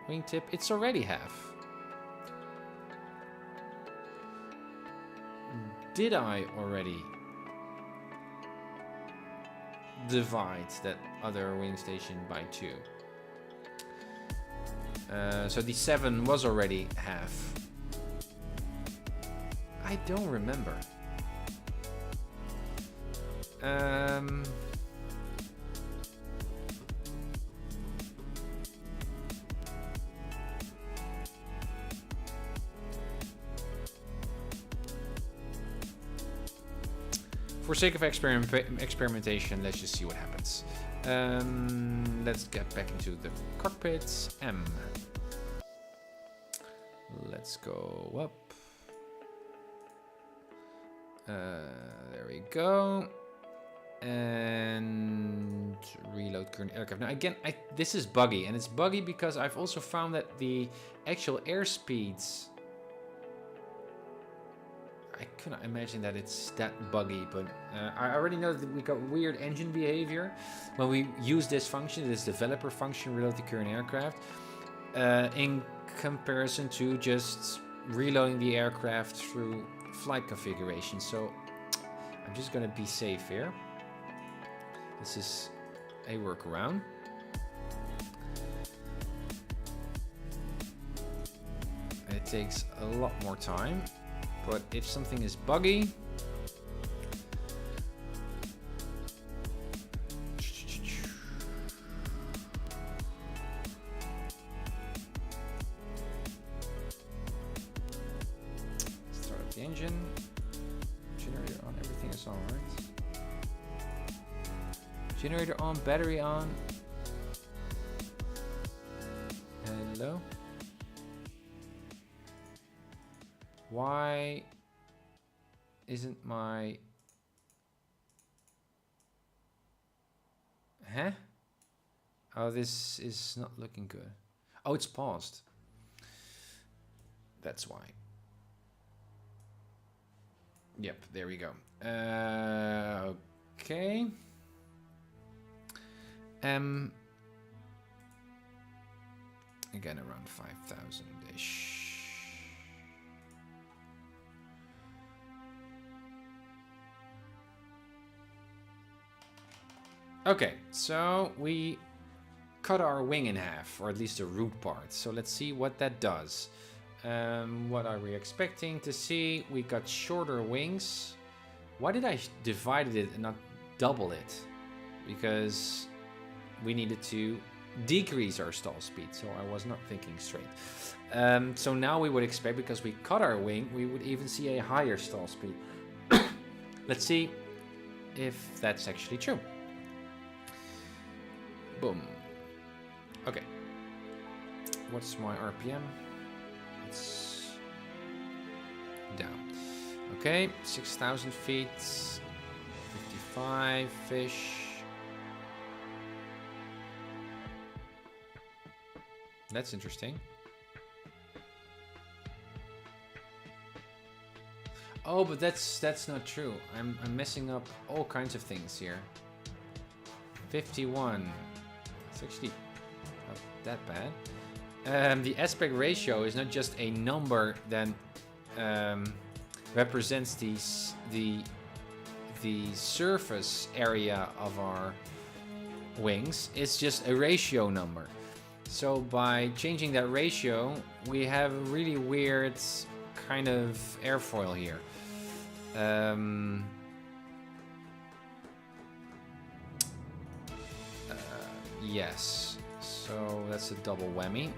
Wingtip, it's already half. Did I already divide that other wing station by 2? So the 7 was already half. I don't remember. For sake of experimentation, let's just see what happens. Let's get back into the cockpit. M. Let's go up. There we go. And reload current aircraft. Now again, this is buggy, and it's buggy because I've also found that the actual airspeeds I cannot imagine that it's that buggy, but I already know that we got weird engine behavior when we use this function, this developer function, reload the current aircraft, in comparison to just reloading the aircraft through flight configuration. So I'm just gonna be safe here. This is a workaround. It takes a lot more time, but if something is buggy, start up the engine, generator on, everything is on, right? Generator on, battery on. Hello? Why isn't my... Huh? Oh, this is not looking good. Oh, it's paused. That's why. Yep, there we go. Okay. Again, around 5,000-ish. Okay, so we cut our wing in half, or at least the root part. So let's see what that does. What are we expecting to see? We got shorter wings. Why did I divide it and not double it? Because we needed to decrease our stall speed, so I was not thinking straight. So now we would expect, because we cut our wing, we would even see a higher stall speed. Let's see if that's actually true. Boom. Okay. What's my RPM? It's down. Okay, 6,000 feet, 55 fish. That's interesting. Oh, but that's not true. I'm messing up all kinds of things here. 51. It's actually not that bad. The aspect ratio is not just a number that represents the surface area of our wings. It's just a ratio number. So by changing that ratio, we have a really weird kind of airfoil here. Yes, so that's a double whammy.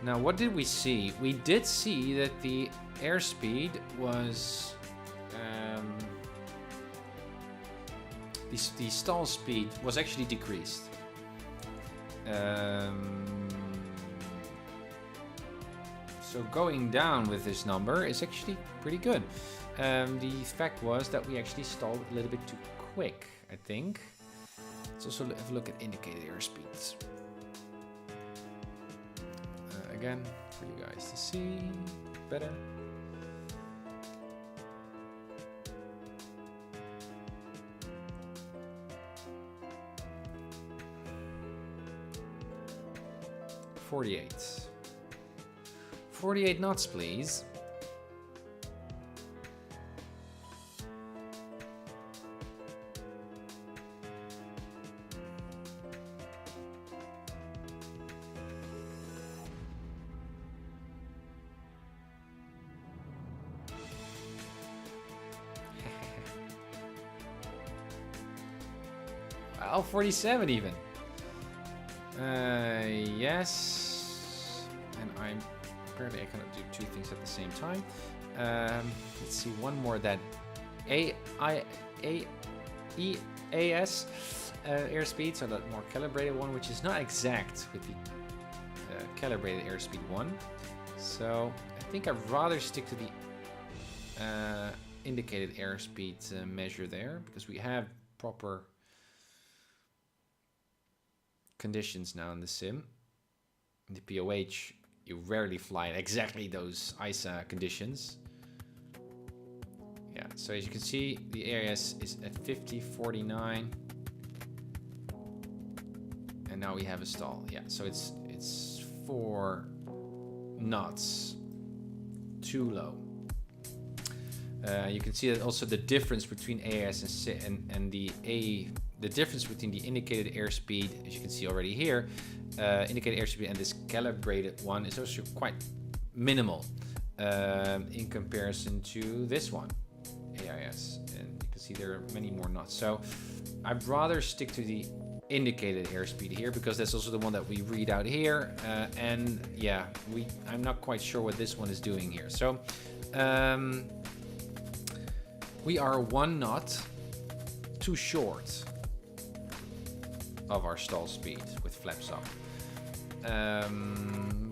Now, what did we see? We did see that the airspeed was... the stall speed was actually decreased. So going down with this number is actually pretty good. The fact was that we actually stalled a little bit too quick, I think. Let's also have a look at indicated airspeeds. Again, for you guys to see better. .48. 48 knots, please. Wow, 47 even. Yes. And apparently I cannot do two things at the same time. Let's see, one more, that AS airspeed, so that more calibrated one, which is not exact with the calibrated airspeed one. So I think I'd rather stick to the indicated airspeed measure there, because we have proper conditions now in the sim. The POH you rarely fly in exactly those ISA conditions. Yeah, so as you can see, the AIS is at 50.49. And now we have a stall. Yeah, so it's 4 knots too low. You can see that also the difference between AIS and the difference between the indicated airspeed, as you can see already here, indicated airspeed and this calibrated one is also quite minimal in comparison to this one, AIS. And you can see there are many more knots. So I'd rather stick to the indicated airspeed here because that's also the one that we read out here. And yeah, I'm not quite sure what this one is doing here. So we are 1 knot too short of our stall speed with flaps up.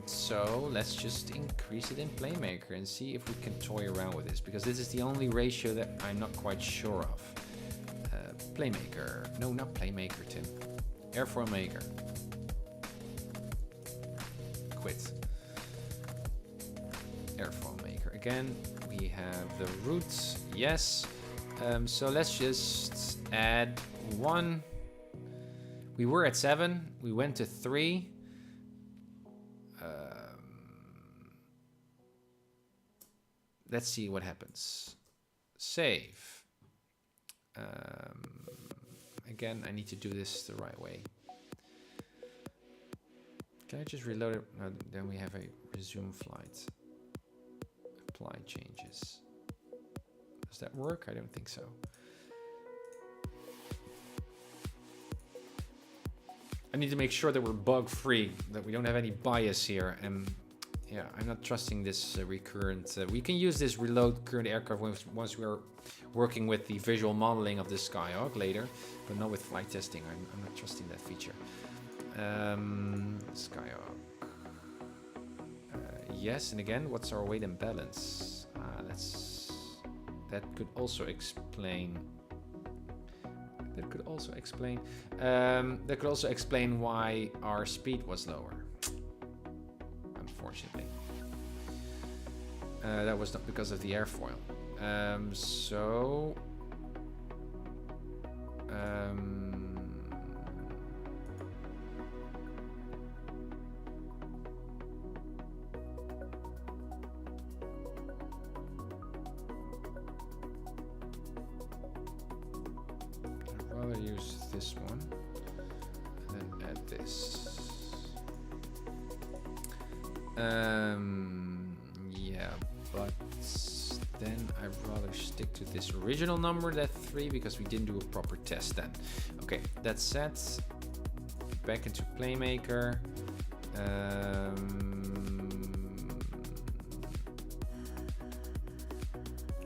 So let's just increase it in PlayMaker and see if we can toy around with this, because this is the only ratio that I'm not quite sure of. PlayMaker. No, not PlayMaker, Tim. AirfoilMaker. Quit. AirfoilMaker. Again, we have the roots. Yes. So let's just add 1. We were at 7. We went to 3. Let's see what happens. Save. Again, I need to do this the right way. Can I just reload it? No, then we have a resume flight. Apply changes. Does that work? I don't think so. I need to make sure that we're bug free, that we don't have any bias here. And yeah, I'm not trusting this recurrent. We can use this reload current aircraft once we're working with the visual modeling of the Skyhawk later, but not with flight testing. I'm not trusting that feature. Skyhawk. Yes, and again, what's our weight and balance? That could also explain. That could also explain why our speed was lower. Unfortunately, that was not because of the airfoil. I'd rather use this one and then add this. Yeah, but then I'd rather stick to this original number, that 3, because we didn't do a proper test then. Okay, that's set. Back into PlayMaker.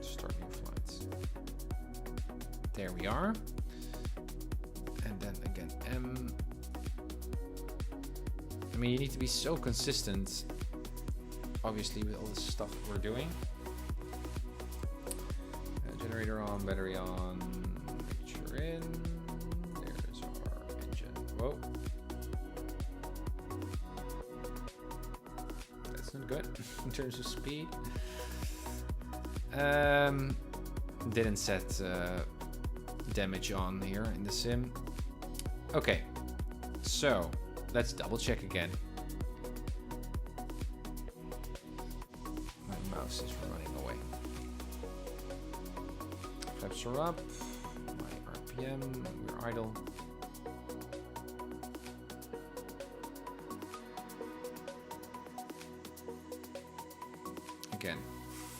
Start new flights. There we are. And then again, M. I mean, you need to be so consistent, obviously, with all the stuff we're doing. Generator on, battery on, picture in. There's our engine. Whoa. That's not good in terms of speed. Didn't set damage on here in the sim. Okay, so let's double check again. My mouse is running away. Flaps are up. My RPM, we're idle. Again,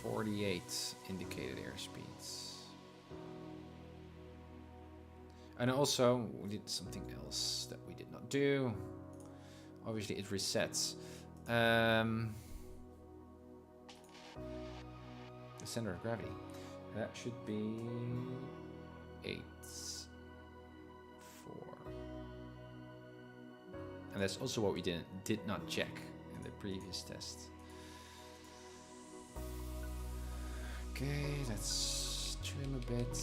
48 indicated airspeeds. And also, we did something else that we did not do. Obviously, it resets. The center of gravity. That should be 8, 4. And that's also what we did not check in the previous test. Okay, let's trim a bit.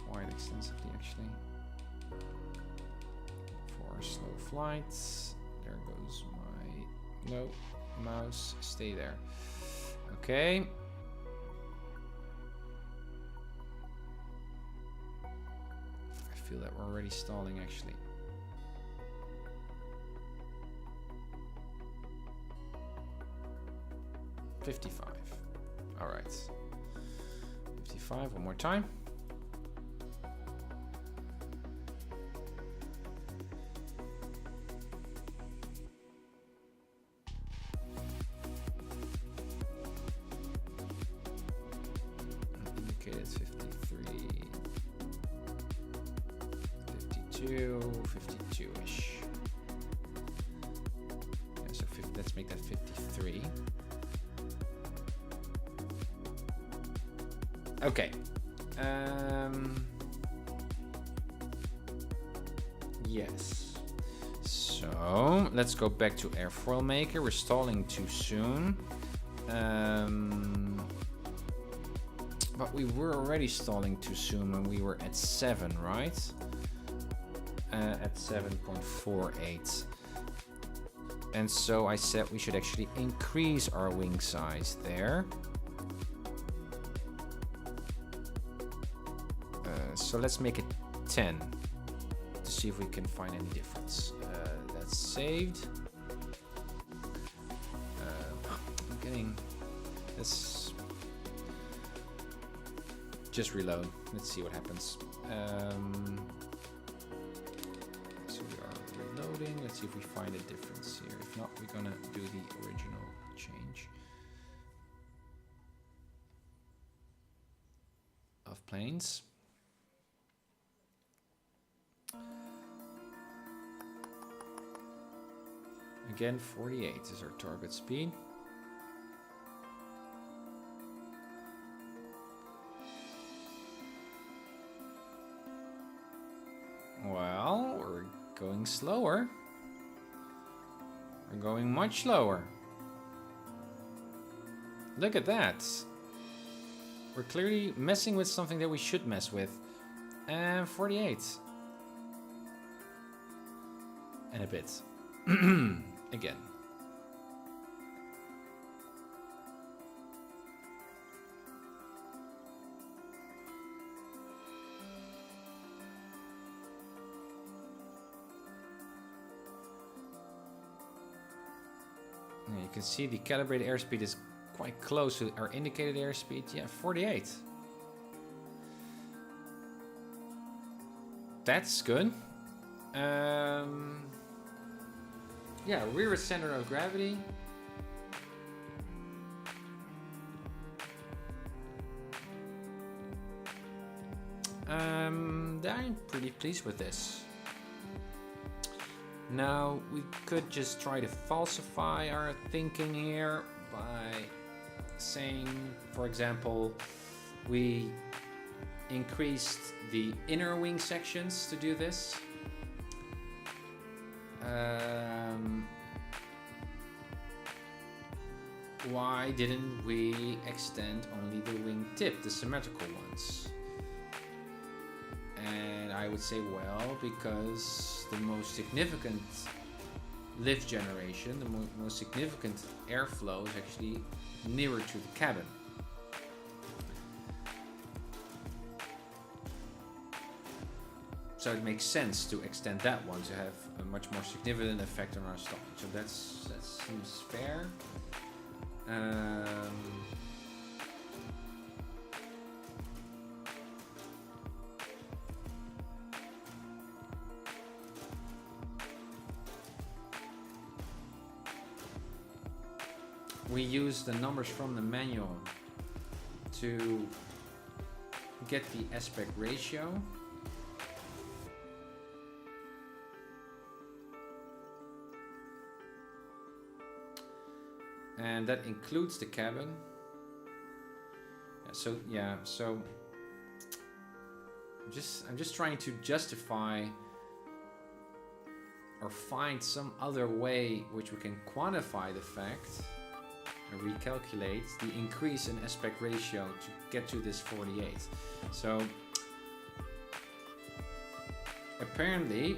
Quite extensively, actually. For slow flights, There goes my... No, mouse, stay there. Okay. I feel that we're already stalling, actually. $55. All right. 55, one more time. Indicated 53, 52, 52-ish. Yeah, so let's make that 53. Okay. Yes. So let's go back to AirfoilMaker. We're stalling too soon. But we were already stalling too soon when we were at 7, right? At 7.48. And so I said we should actually increase our wing size there. So let's make it 10 to see if we can find any difference. That's saved. I'm getting this. Just reload. Let's see what happens. So we are reloading. Let's see if we find a difference here. If not, we're gonna do the original change of planes. Again, 48 is our target speed. Well, we're going slower. We're going much slower. Look at that. We're clearly messing with something that we should mess with. And 48. And a bit. Again. Now you can see the calibrated airspeed is quite close to our indicated airspeed. Yeah, 48. That's good. Yeah, rear center of gravity. I'm pretty pleased with this. Now, we could just try to falsify our thinking here by saying, for example, we increased the inner wing sections to do this. Why didn't we extend only the wing tip, the symmetrical ones? And I would say, well, because the most significant lift generation, the most significant airflow is actually nearer to the cabin. So it makes sense to extend that one to have a much more significant effect on our stalling. So that seems fair. We use the numbers from the manual to get the aspect ratio. And that includes the cabin. So I'm just trying to justify or find some other way which we can quantify the fact and recalculate the increase in aspect ratio to get to this 48. So apparently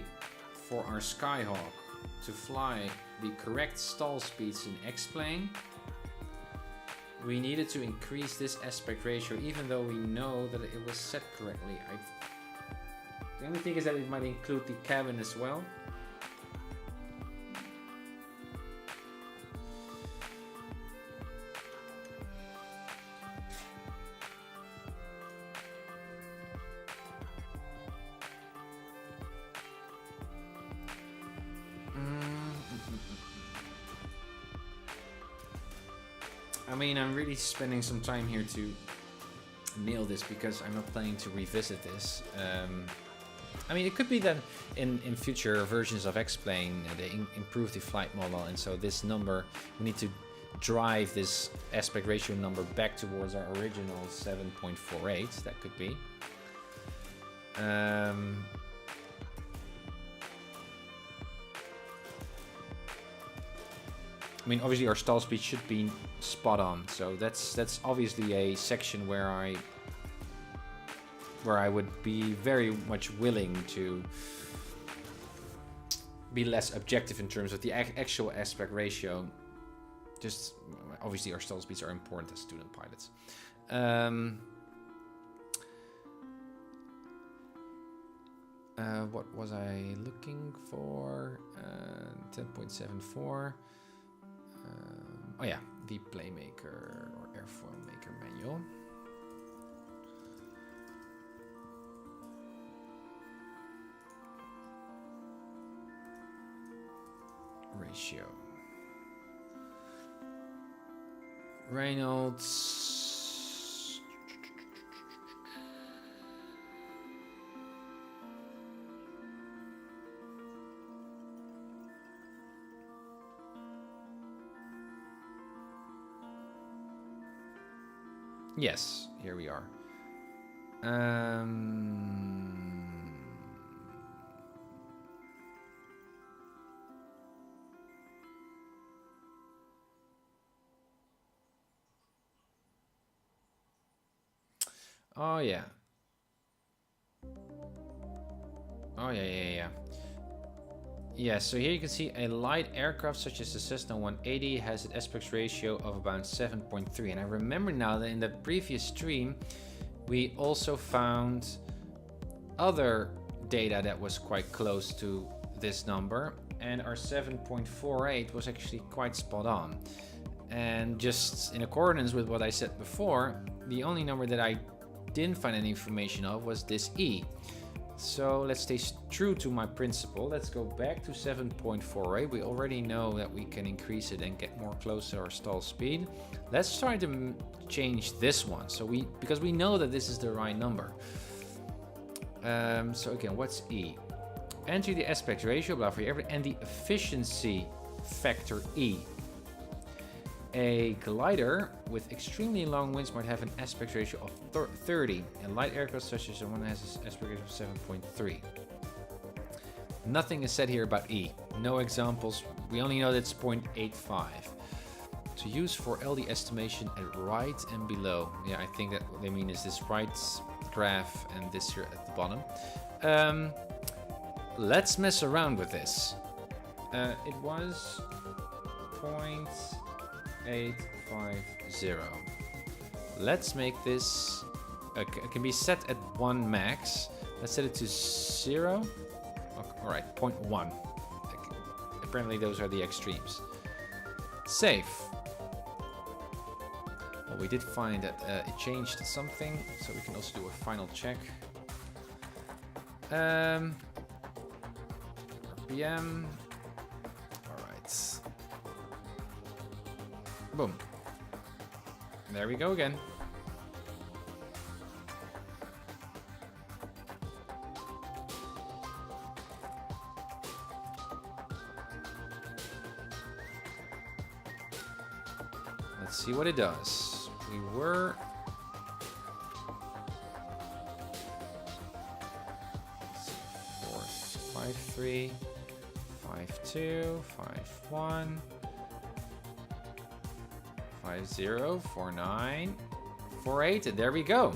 for our Skyhawk to fly the correct stall speeds in X-plane, we needed to increase this aspect ratio, even though we know that it was set correctly. The only thing is that it might include the cabin as well. I mean, I'm really spending some time here to nail this because I'm not planning to revisit this. I mean, it could be that in future versions of X-Plane they improve the flight model, and so this number, we need to drive this aspect ratio number back towards our original 7.48. That could be. I mean, obviously our stall speed should be spot on, so that's obviously a section where I would be very much willing to be less objective in terms of the actual aspect ratio. Just obviously our stall speeds are important as student pilots. What was I looking for? 10.74. Oh yeah, the Playmaker or AirfoilMaker manual. Ratio. Reynolds. Yes, here we are. Oh yeah. Oh yeah. Yeah, so here you can see a light aircraft such as the Cessna 180 has an aspect ratio of about 7.3. And I remember now that in the previous stream, we also found other data that was quite close to this number. And our 7.48 was actually quite spot on. And just in accordance with what I said before, the only number that I didn't find any information of was this E. So let's stay true to my principle. Let's go back to 7.48. We already know that we can increase it and get more close to our stall speed. Let's try to change this one. So because we know that this is the right number. So again, what's E? Enter the aspect ratio, blah, for everything, and the efficiency factor E. A glider with extremely long winds might have an aspect ratio of 30. A light aircraft such as the one has an aspect ratio of 7.3. Nothing is said here about E. No examples. We only know that it's 0.85. To use for LD estimation at right and below. Yeah, I think that what they mean is this right graph and this here at the bottom. Let's mess around with this. It was 0.850. Let's make this it can be set at 1 max. Let's set it to 0. Okay, all right, 0.1. Apparently those are the extremes. Save. Well, we did find that it changed something, so we can also do a final check. RPM. All right. Boom. There we go again. Let's see what it does. We were 453, 52, 51. 5049 48, and there we go.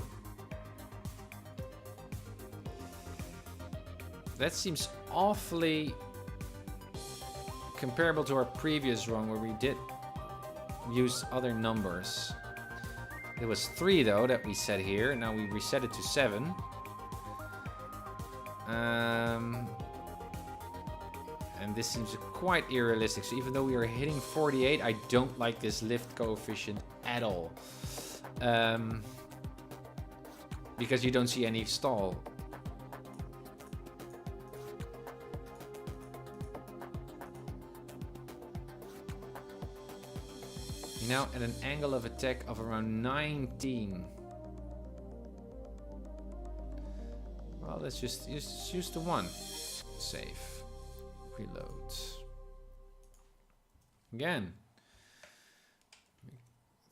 That seems awfully comparable to our previous run where we did use other numbers. It was 3 though that we set here. Now we reset it to 7. And this seems quite unrealistic. So even though we are hitting 48, I don't like this lift coefficient at all. Because you don't see any stall. You're now at an angle of attack of around 19. Well, let's just use the 1. Save. Reload. Again.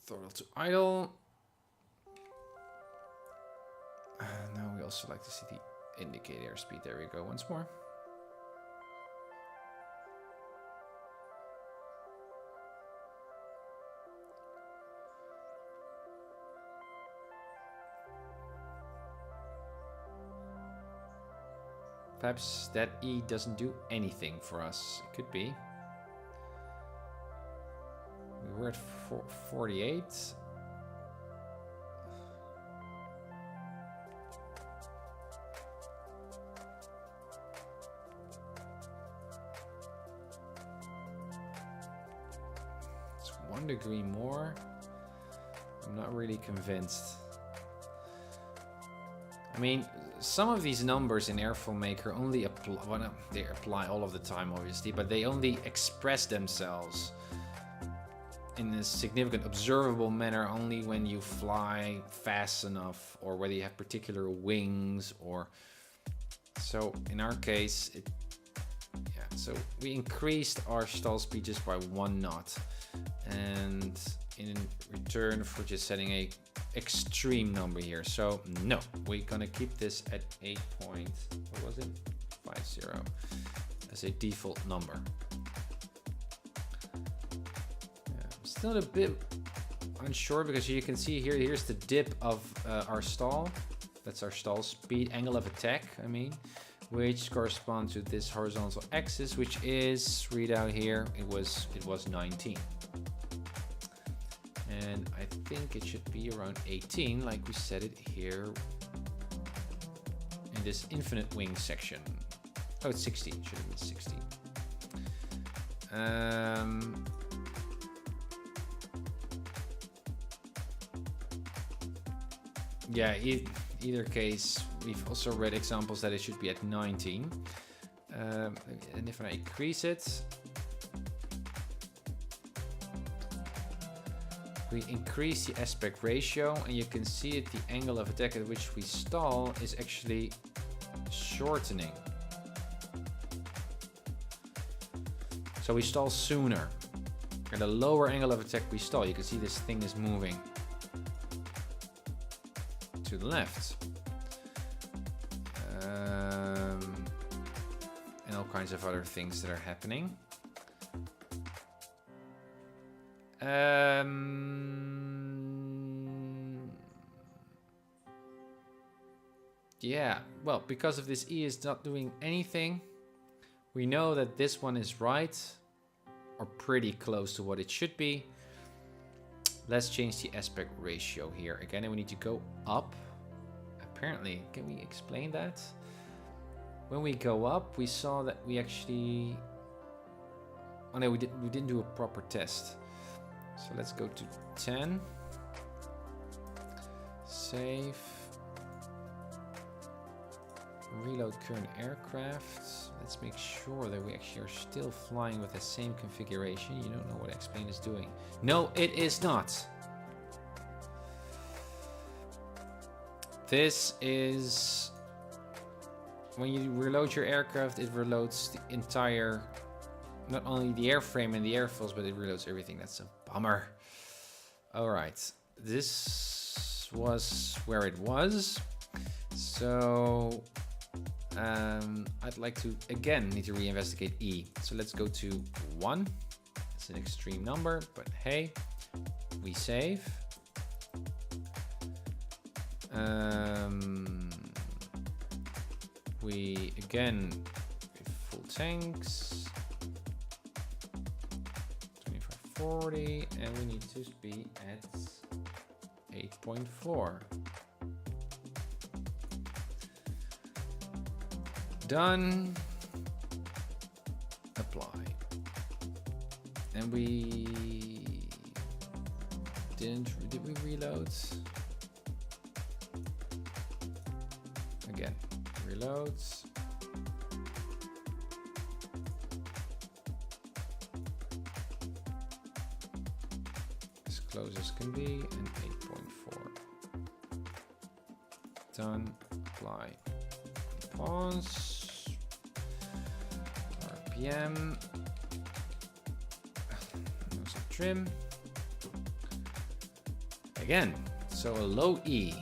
Throttle to idle. Now we also like to see the indicate airspeed. There we go once more. Perhaps that E doesn't do anything for us. It could be. We were at 48. It's 1 degree more. I'm not really convinced. I mean, some of these numbers in AirfoilMaker only apply, well, they apply all of the time, obviously, but they only express themselves in a significant observable manner only when you fly fast enough or whether you have particular wings or... So in our case, so we increased our stall speed just by 1 knot. And in return for just setting a extreme number here. So no, we're gonna keep this at 8.50 as a default number. Yeah, I'm still a bit unsure because you can see here, here's the dip of our stall. That's our stall speed, angle of attack, I mean, which corresponds to this horizontal axis, which is, read out here, it was 19. And I think it should be around 18, like we set it here in this infinite wing section. Oh, it's 16. Should have been 16. Yeah, either case, we've also read examples that it should be at 19. And if I increase it, we increase the aspect ratio, and you can see that the angle of attack at which we stall is actually shortening. So we stall sooner. At a lower angle of attack we stall. You can see this thing is moving to the left. And all kinds of other things that are happening. Yeah, well, because of this E is not doing anything, we know that this one is right, or pretty close to what it should be. Let's change the aspect ratio here. Again, and we need to go up. Apparently, can we explain that? When we go up, we saw that we actually... Oh no, we didn't do a proper test. So let's go to 10. Save. Reload current aircraft. Let's make sure that we actually are still flying with the same configuration. You don't know what X-Plane is doing. No, it is not. This is... When you reload your aircraft, it reloads the entire... Not only the airframe and the airfoils, but it reloads everything. That's a bummer. Alright. This was where it was. So... I'd like to, again, need to reinvestigate E. So let's go to 1. It's an extreme number, but hey, we save. We, again, full tanks. 40, and we need to be at 8.4. Done. Apply. And did we reload? Again, reloads. As close as can be, and 8.4. Done, apply. Pause. RPM. There's a trim. Again, so a low E.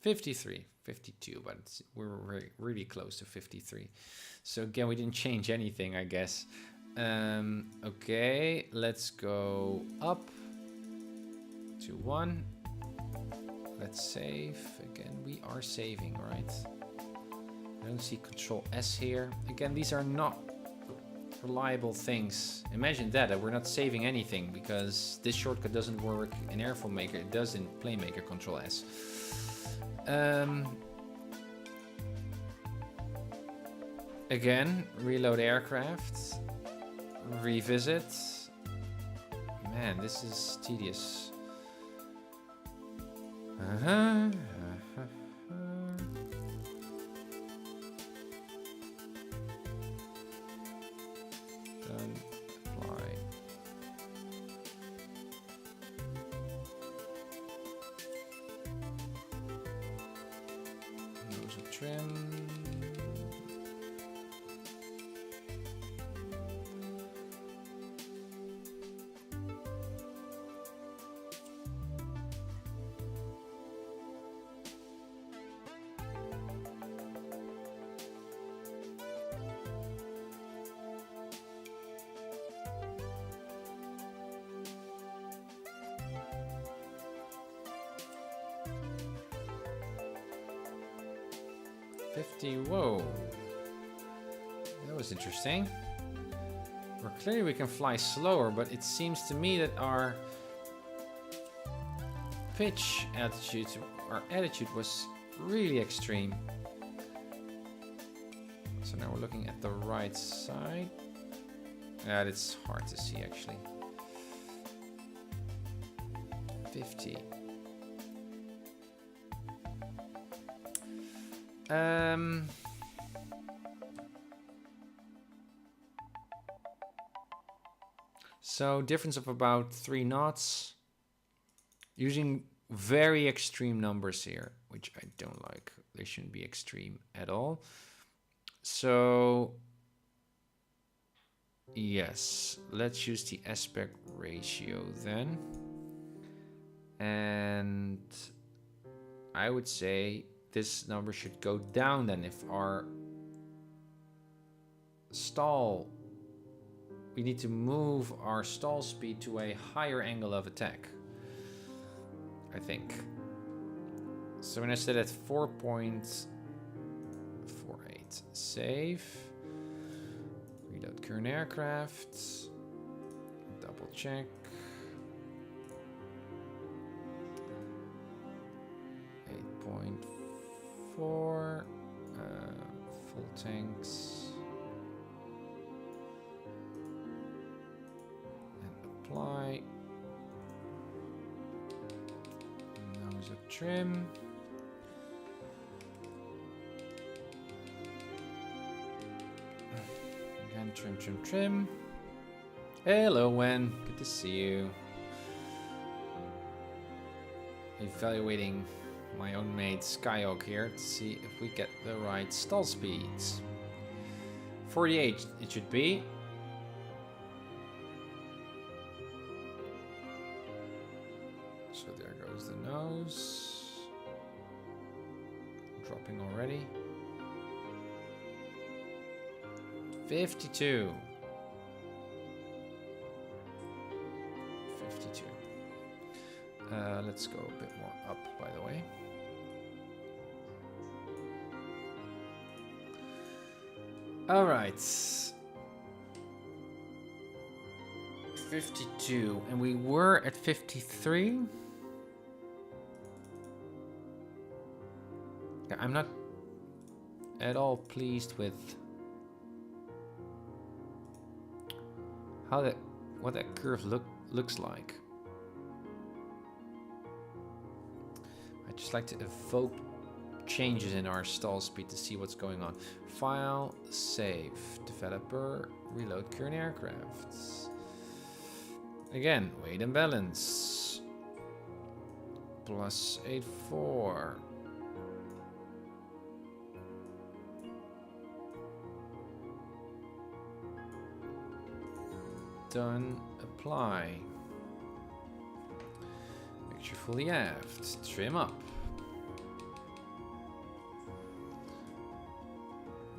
$53, $52, but we're really close to 53. So again, we didn't change anything, I guess. Okay, let's go up to 1. Let's save. Again, we are saving, right? I don't see Control S here. Again, these are not reliable things. Imagine that we're not saving anything because this shortcut doesn't work in AirfoilMaker. It does in PlayMaker, Control S. Again, reload aircraft, revisit. Man, this is tedious. Done, apply. Nose of trim. Whoa, that was interesting. Well, clearly we can fly slower, but it seems to me that our pitch attitude, our attitude was really extreme. So now we're looking at the right side. It's hard to see actually. 50. So difference of about 3 knots. Using very extreme numbers here, which I don't like. They shouldn't be extreme at all. So yes, let's use the aspect ratio then. And I would say this number should go down then if our stall, we need to move our stall speed to a higher angle of attack, I think. So when I set at 4.48, save, reload current aircraft, double check. 8.4, full tanks. Apply. Nose of trim. Again, trim. Hello, Wen. Good to see you. Evaluating my own made Skyhawk here to see if we get the right stall speeds. 48 it should be. So there goes the nose. Dropping already. 52. 52. Let's go a bit more up, by the way. All right. 52, and we were at 53. Yeah, I'm not at all pleased with how what that curve looks like. I just like to evoke changes in our stall speed to see what's going on. File, save, developer, reload current aircrafts. Again, weight and balance. Plus 84. Done, apply. Make sure fully aft, trim up.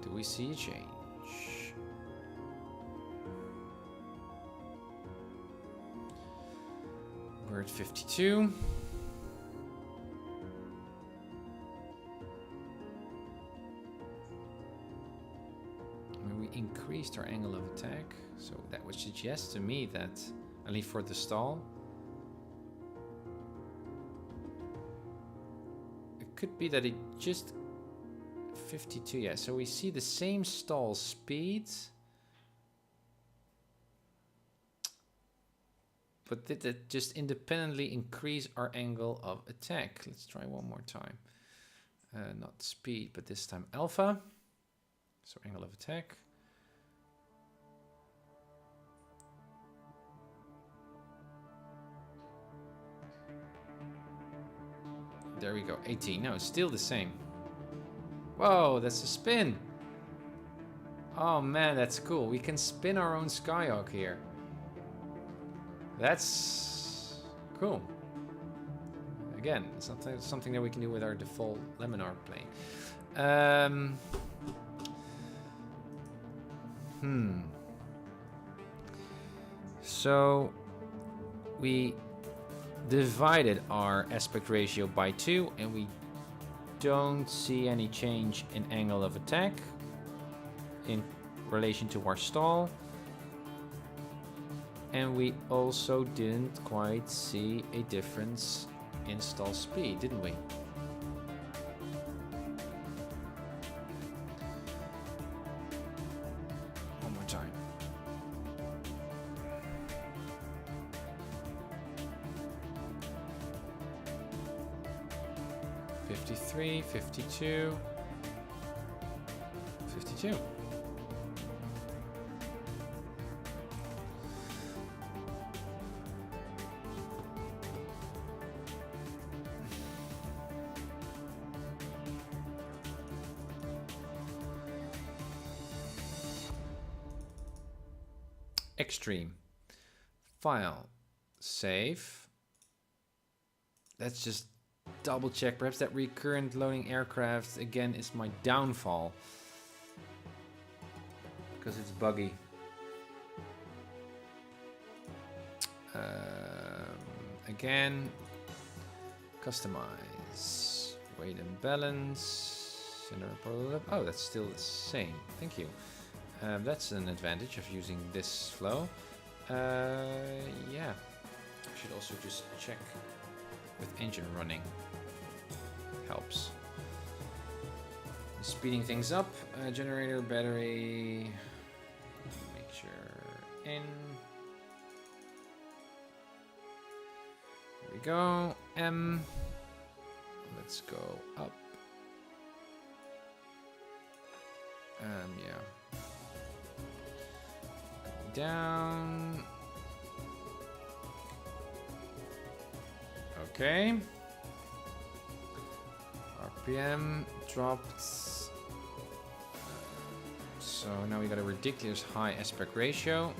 Do we see a change? We're at 52. We increased our angle of attack, so that would suggest to me that, at least for the stall, it could be that it just 52, yeah, so we see the same stall speed, but did it just independently increase our angle of attack? Let's try one more time. Not speed, but this time alpha. So angle of attack. There we go, 18. No, it's still the same. Whoa, that's a spin. Oh man, that's cool. We can spin our own Skyhawk here. That's cool. Again, it's something that we can do with our default Laminar plane. So we divided our aspect ratio by 2, and we don't see any change in angle of attack in relation to our stall. And we also didn't quite see a difference in stall speed, didn't we? One more time. $53, $52, $52. Extreme. File. Save. Let's just double check. Perhaps that recurrent loading aircraft again is my downfall. Because it's buggy. Again. Customize. Weight and balance. Oh, that's still the same. Thank you. That's an advantage of using this flow. Yeah. I should also just check with engine running. Helps. Speeding things up. Generator, battery. Make sure in. Here we go. M. Let's go up. Yeah. Down. Okay. RPM dropped. So now we got a ridiculous high aspect ratio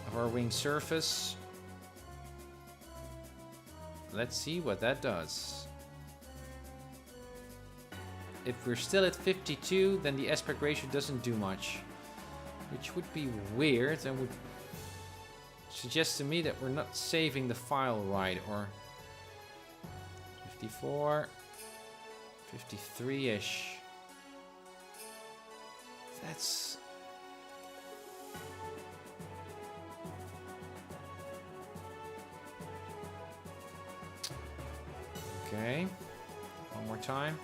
of our wing surface. Let's see what that does. if we're still at 52, then the aspect ratio doesn't do much. Which would be weird and would suggest to me that we're not saving the file right, or 54, 53-ish. That's... Okay, one more time.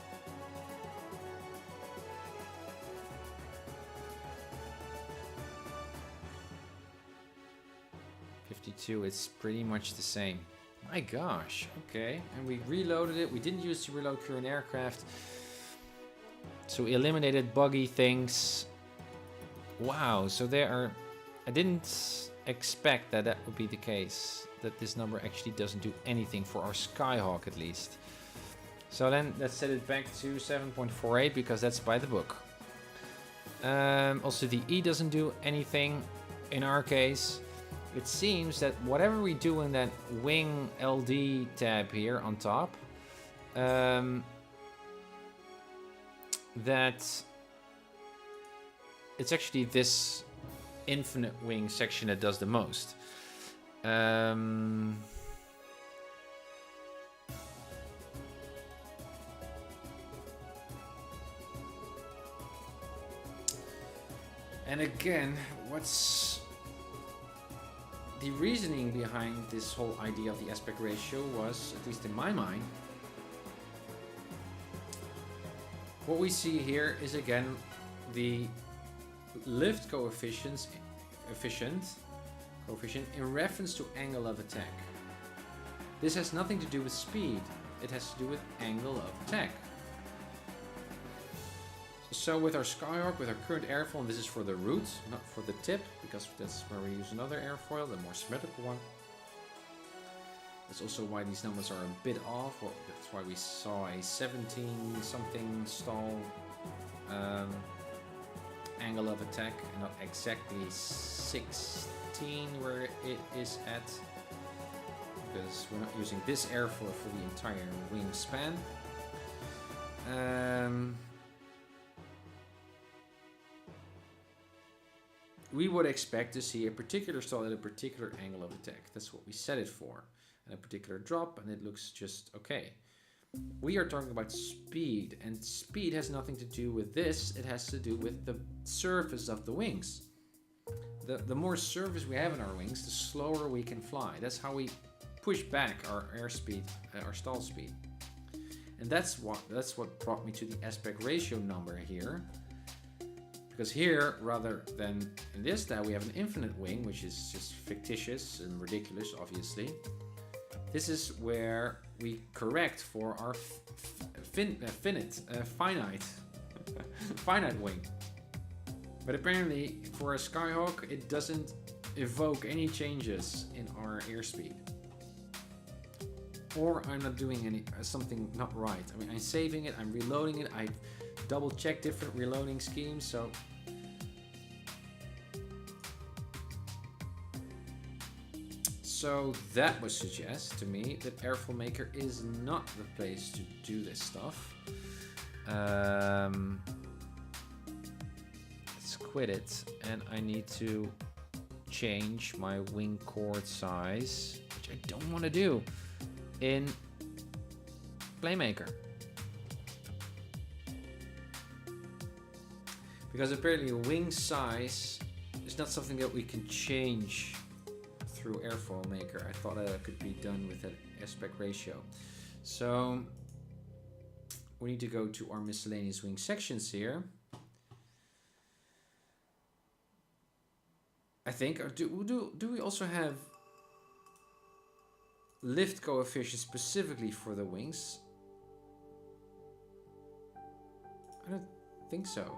It's pretty much the same. My gosh, okay. And we reloaded it. We didn't use to reload current aircraft. So we eliminated buggy things. Wow, so there are... I didn't expect that that would be the case. That this number actually doesn't do anything for our Skyhawk at least. So then let's set it back to 7.48 because that's by the book. Also the E doesn't do anything in our case. It seems that whatever we do in that wing LD tab here on top, that it's actually this infinite wing section that does the most. And again, what's the reasoning behind this whole idea of the aspect ratio was, at least in my mind, what we see here is again the lift coefficient in reference to angle of attack. This has nothing to do with speed, it has to do with angle of attack. So with our Skyhawk, with our current airfoil, and this is for the root, not for the tip, because that's where we use another airfoil, the more symmetrical one. That's also why these numbers are a bit off. Well, that's why we saw a 17 something stall angle of attack, and not exactly 16 where it is at, because we're not using this airfoil for the entire wingspan. We would expect to see a particular stall at a particular angle of attack. That's what we set it for. And a particular drop, and it looks just okay. We are talking about speed, and speed has nothing to do with this. It has to do with the surface of the wings. The more surface we have in our wings, the slower we can fly. That's how we push back our airspeed, our stall speed. And that's what brought me to the aspect ratio number here. Because here, rather than in this tab, we have an infinite wing, which is just fictitious and ridiculous, obviously. This is where we correct for our finite wing. But apparently, for a Skyhawk, it doesn't evoke any changes in our airspeed. Or I'm not doing something not right. I mean, I'm saving it, I'm reloading it, I've double-checked different reloading schemes, so that would suggest to me that AirfoilMaker is not the place to do this stuff. Let's quit it, and I need to change my wing chord size, which I don't want to do in PlayMaker. Because apparently wing size is not something that we can change through AirfoilMaker. I thought that could be done with an aspect ratio. So we need to go to our miscellaneous wing sections here. I think, or do we also have lift coefficient specifically for the wings? I don't think so.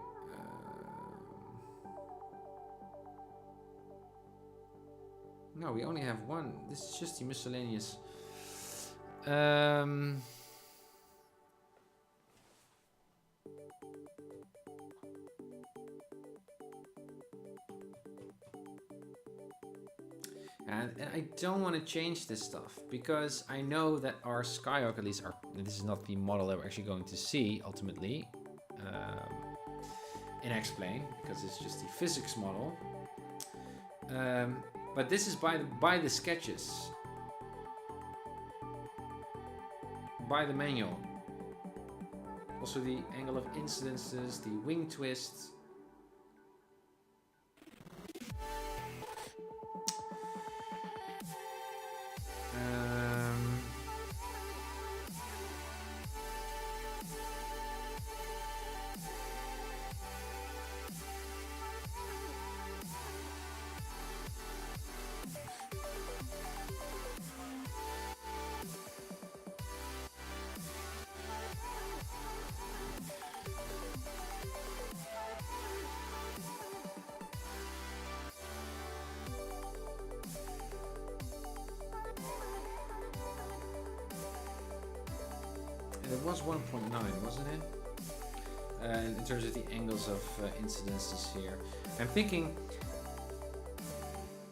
No, we only have one. This is just the miscellaneous. And I don't want to change this stuff because I know that our Skyhawk, at least this is not the model that we're actually going to see ultimately. in X-Plane, because it's just the physics model. But this is by the sketches, by the manual. Also the angle of incidences, the wing twists. It was 1.9, wasn't it? In terms of the angles of incidences here. I'm thinking,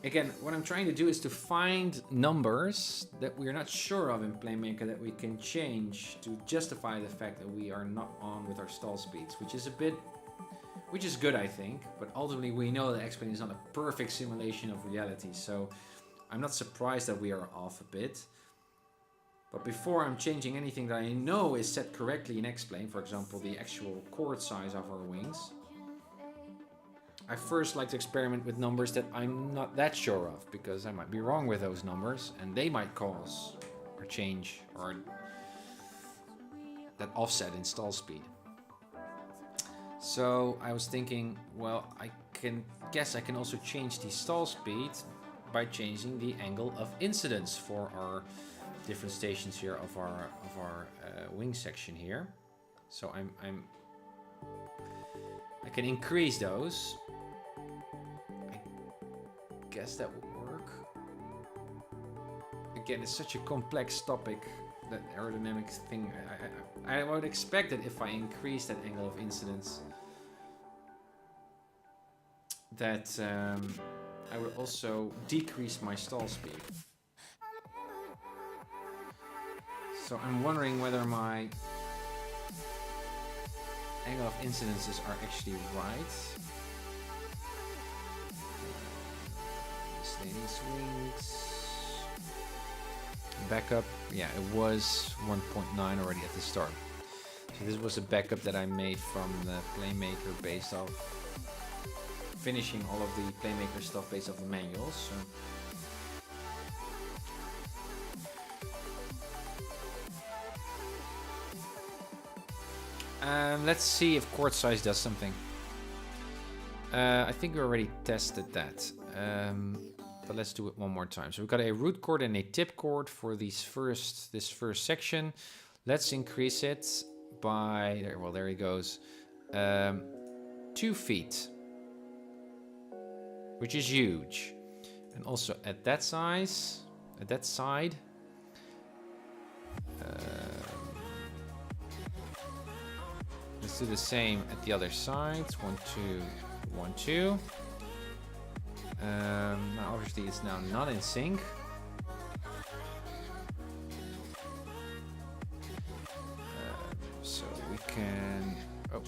again, what I'm trying to do is to find numbers that we're not sure of in PlayMaker that we can change to justify the fact that we are not on with our stall speeds, which is good, I think, but ultimately we know that X-Plane is not a perfect simulation of reality, so I'm not surprised that we are off a bit. But before I'm changing anything that I know is set correctly in X-Plane, for example, the actual chord size of our wings, I first like to experiment with numbers that I'm not that sure of, because I might be wrong with those numbers, and they might cause or change or that offset in stall speed. So I was thinking, well, I guess I can also change the stall speed by changing the angle of incidence for our different stations here of our wing section here. So I can increase those. I guess that would work. Again, it's such a complex topic, that aerodynamic thing. I would expect that if I increase that angle of incidence, that I would also decrease my stall speed. So I'm wondering whether my angle of incidences are actually right. Staying swings. Backup, yeah, it was 1.9 already at the start. So this was a backup that I made from the PlayMaker based off finishing all of the PlayMaker stuff based off the manuals. So let's see if chord size does something. I think we already tested that, but let's do it one more time. So we've got a root chord and a tip chord for this first section. Let's increase it by, there he goes, 2 feet, which is huge. And also at that size, at that side, let's do the same at the other side. 1, 2, 1, 2. Now obviously it's now not in sync. So we can. Oh.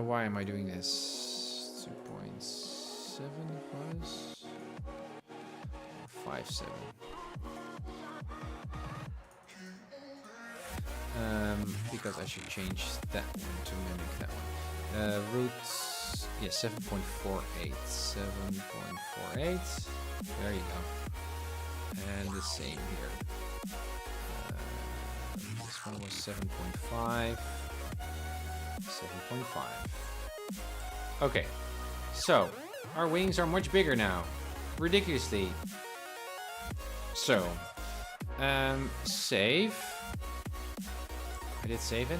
Why am I doing this? 2.7 was 5.7. Because I should change that one to mimic that one. Roots, yeah, 7.48. 7.48. There you go. And the same here. This one was 7.5. 7.5. Okay, so our wings are much bigger now, ridiculously. So, save. I did save it.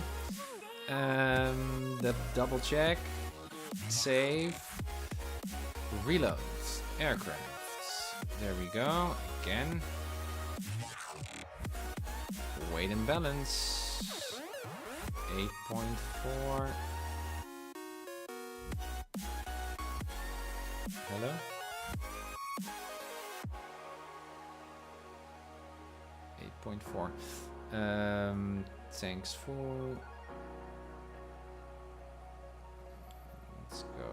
The double check, save, reload, aircrafts. There we go. Again. Weight and balance. 8.4. Hello? 8.4. Thanks for. Let's go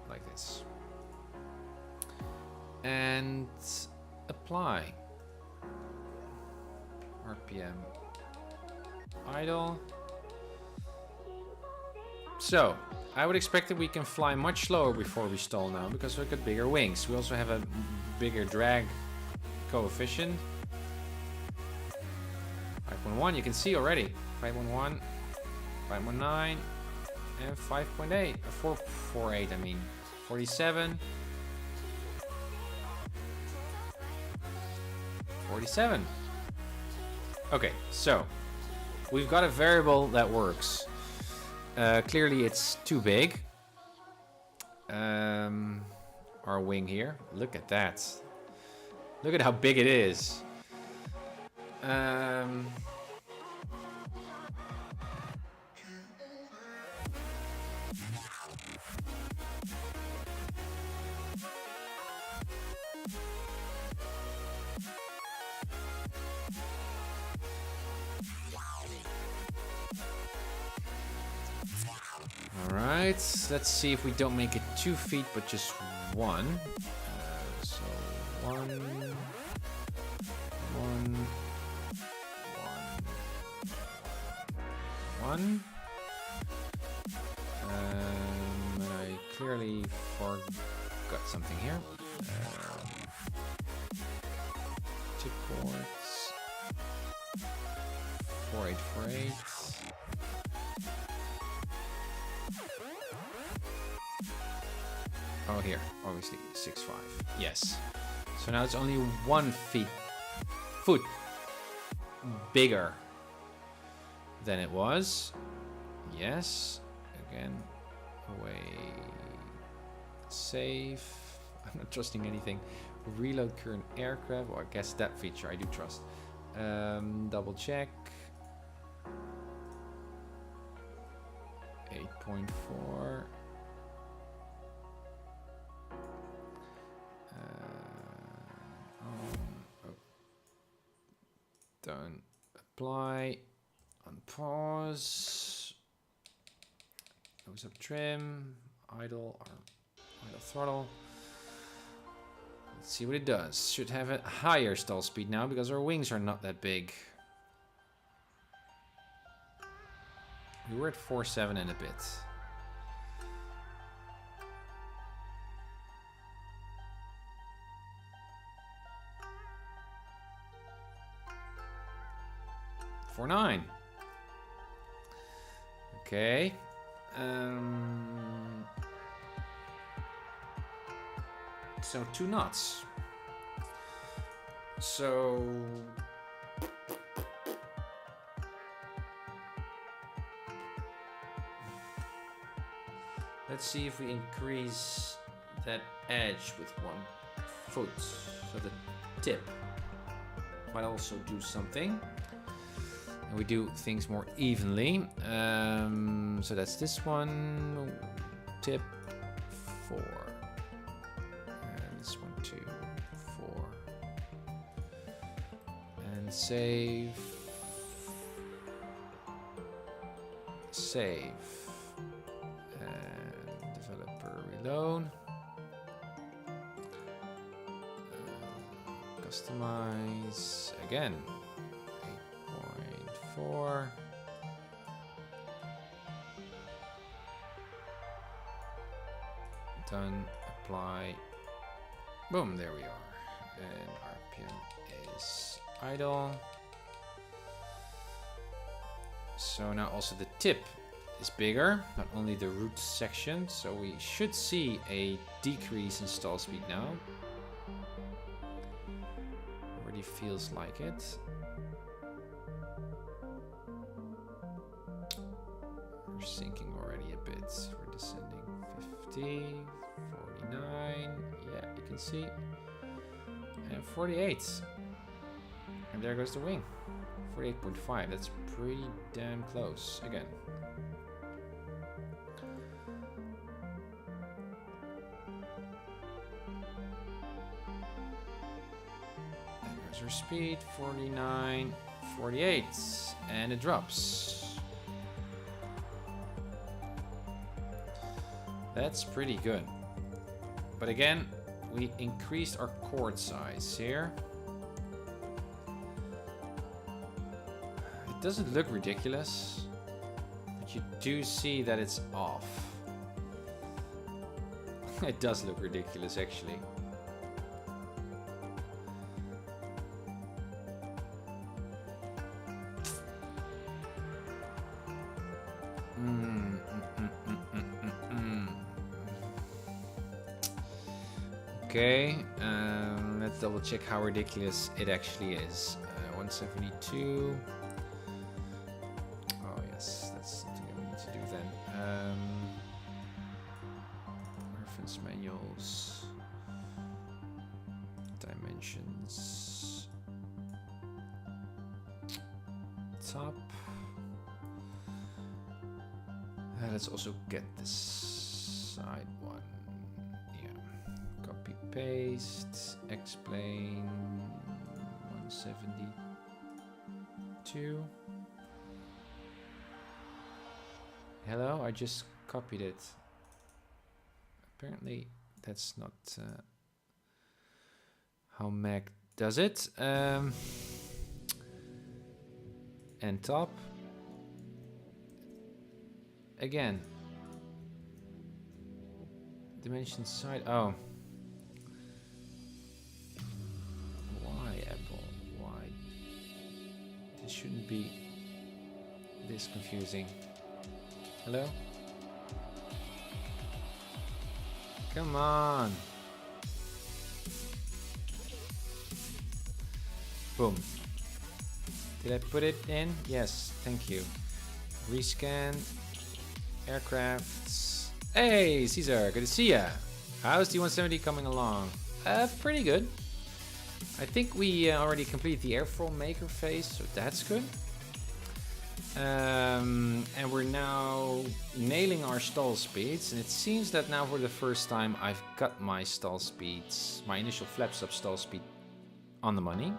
like this. And apply. RPM idle. So, I would expect that we can fly much slower before we stall now, because we've got bigger wings. We also have a bigger drag coefficient. 5.1, you can see already. 5.1, 5.9, and 5.8. 4.48, I mean. 47. 47. Okay, so we've got a variable that works. Clearly it's too big. Our wing here. Look at that. Look at how big it is. Alright, let's see if we don't make it 2 feet, but just 1. So 1, 1, 1. And I clearly forgot something here. Tip ports. 4848. Oh, here, obviously 6.5. Yes. So now it's only 1 foot bigger than it was. Yes. Again, away. Save. I'm not trusting anything. Reload current aircraft. Well, I guess that feature I do trust. Double check. 8.4. Done. Apply. Unpause. Nose up trim. Idle or idle throttle. Let's see what it does. Should have a higher stall speed now because our wings are not that big. We were at 4.7 and a bit. For 9. Okay. So 2 knots. So let's see if we increase that edge with 1 foot. So the tip might also do something. And we do things more evenly. So that's this one. Tip 4. And this one 2, 4. And save. Save. And developer reload. Customize again. 8.4. Done. Apply. Boom, there we are. And RPM is idle. So now also the tip is bigger, not only the root section. So we should see a decrease in stall speed now. Already feels like it. We're sinking already a bit. We're descending 50, 49. Yeah, you can see. And 48. And there goes the wing. 48.5. That's pretty damn close. Again. our speed, 49, 48, and it drops. That's pretty good. But again, we increased our chord size here. It doesn't look ridiculous, but you do see that it's off. It does look ridiculous, actually. Okay, let's double check how ridiculous it actually is. 172. Oh yes, that's something that we need to do then. Reference manuals, dimensions, top. Let's also get this side one. Copy, paste, explain, 172. Hello, I just copied it. Apparently, that's not how Mac does it. And top. Again. Dimension side. Oh. Shouldn't be this confusing. Hello? Come on. Boom. Did I put it in? Yes, thank you. Rescan. Aircrafts. Hey, Caesar, good to see ya. How's the 170 coming along? Pretty good. I think we already completed the AirfoilMaker phase, so that's good. And we're now nailing our stall speeds, and it seems that now for the first time I've got my stall speeds, my initial flaps up stall speed on the money.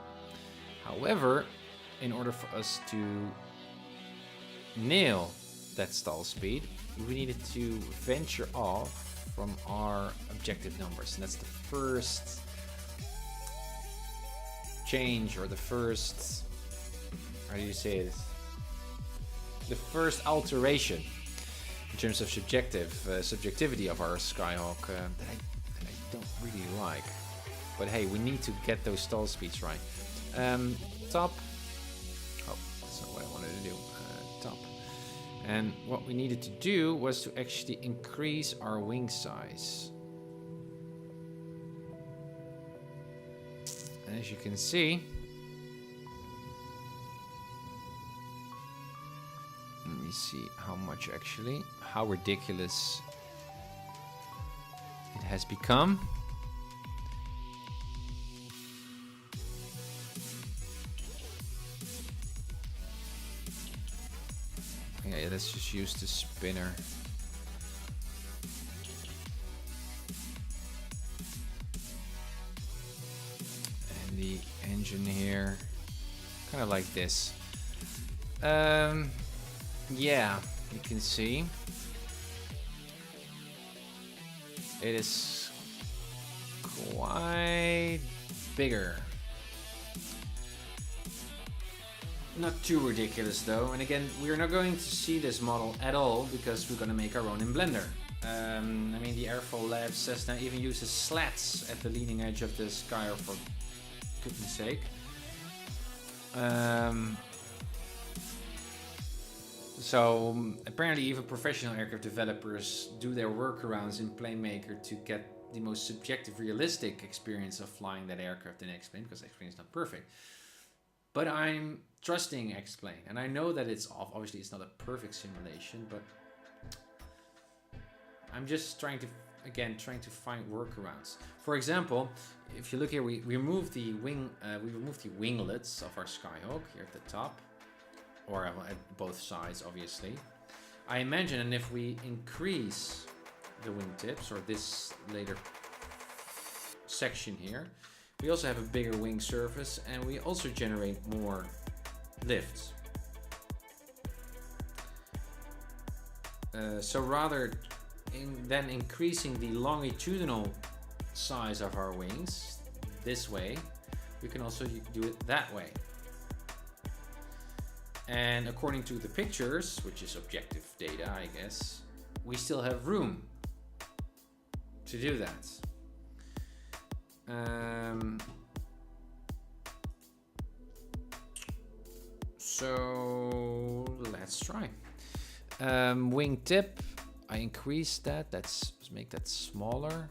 However, in order for us to nail that stall speed, we needed to venture off from our objective numbers, and that's the first change, or the first, how do you say it? The first alteration in terms of subjectivity of our Skyhawk that I don't really like. But hey, we need to get those stall speeds right. Top. Oh, that's not what I wanted to do. Top. And what we needed to do was to actually increase our wing size. And as you can see, let me see how much actually, how ridiculous it has become. Yeah, let's just use the spinner. The engine here, kind of like this. Yeah, you can see it is quite bigger. Not too ridiculous though, and again, we're not going to see this model at all because we're going to make our own in Blender. I mean, the Airfoil Labs says now even uses slats at the leading edge of the Skyhawk for goodness sake. So apparently even professional aircraft developers do their workarounds in PlayMaker to get the most subjective, realistic experience of flying that aircraft in X-Plane, because X-Plane is not perfect. But I'm trusting X-Plane, and I know that it's off. Obviously, it's not a perfect simulation, but I'm just trying to find workarounds. For example, if you look here, we removed the winglets of our Skyhawk here at the top, or at both sides, obviously. I imagine, and if we increase the wingtips, or this later section here, We also have a bigger wing surface, and we also generate more lifts. So rather than increasing the longitudinal size of our wings this way, we can also do it that way. And according to the pictures, which is objective data, I guess, we still have room to do that. So let's try. Wing tip, I increased that. Let's make that smaller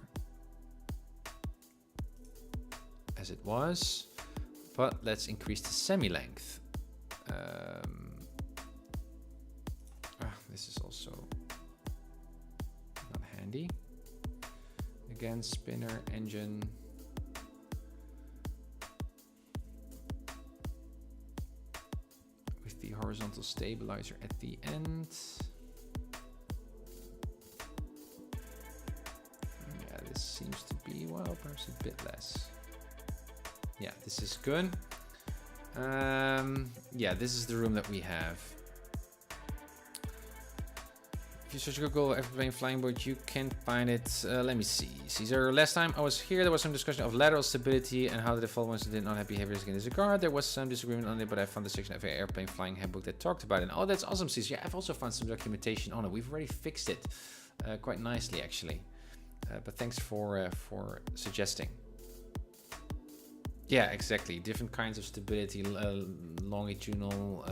as it was, but let's increase the semi-length. This is also not handy. Again, spinner, engine. With the horizontal stabilizer at the end. Yeah, this seems to be, well, perhaps a bit less. Yeah, this is good. Yeah, this is the room that we have. If you search Google airplane flying boat, you can find it. Let me see. Caesar, last time I was here, there was some discussion of lateral stability and how the default ones did not have behaviors against the guard. There was some disagreement on it, but I found the section of an airplane flying handbook that talked about it. Oh, that's awesome, Caesar. Yeah, I've also found some documentation on it. We've already fixed it quite nicely, actually. But thanks for suggesting. Yeah, exactly. Different kinds of stability, longitudinal,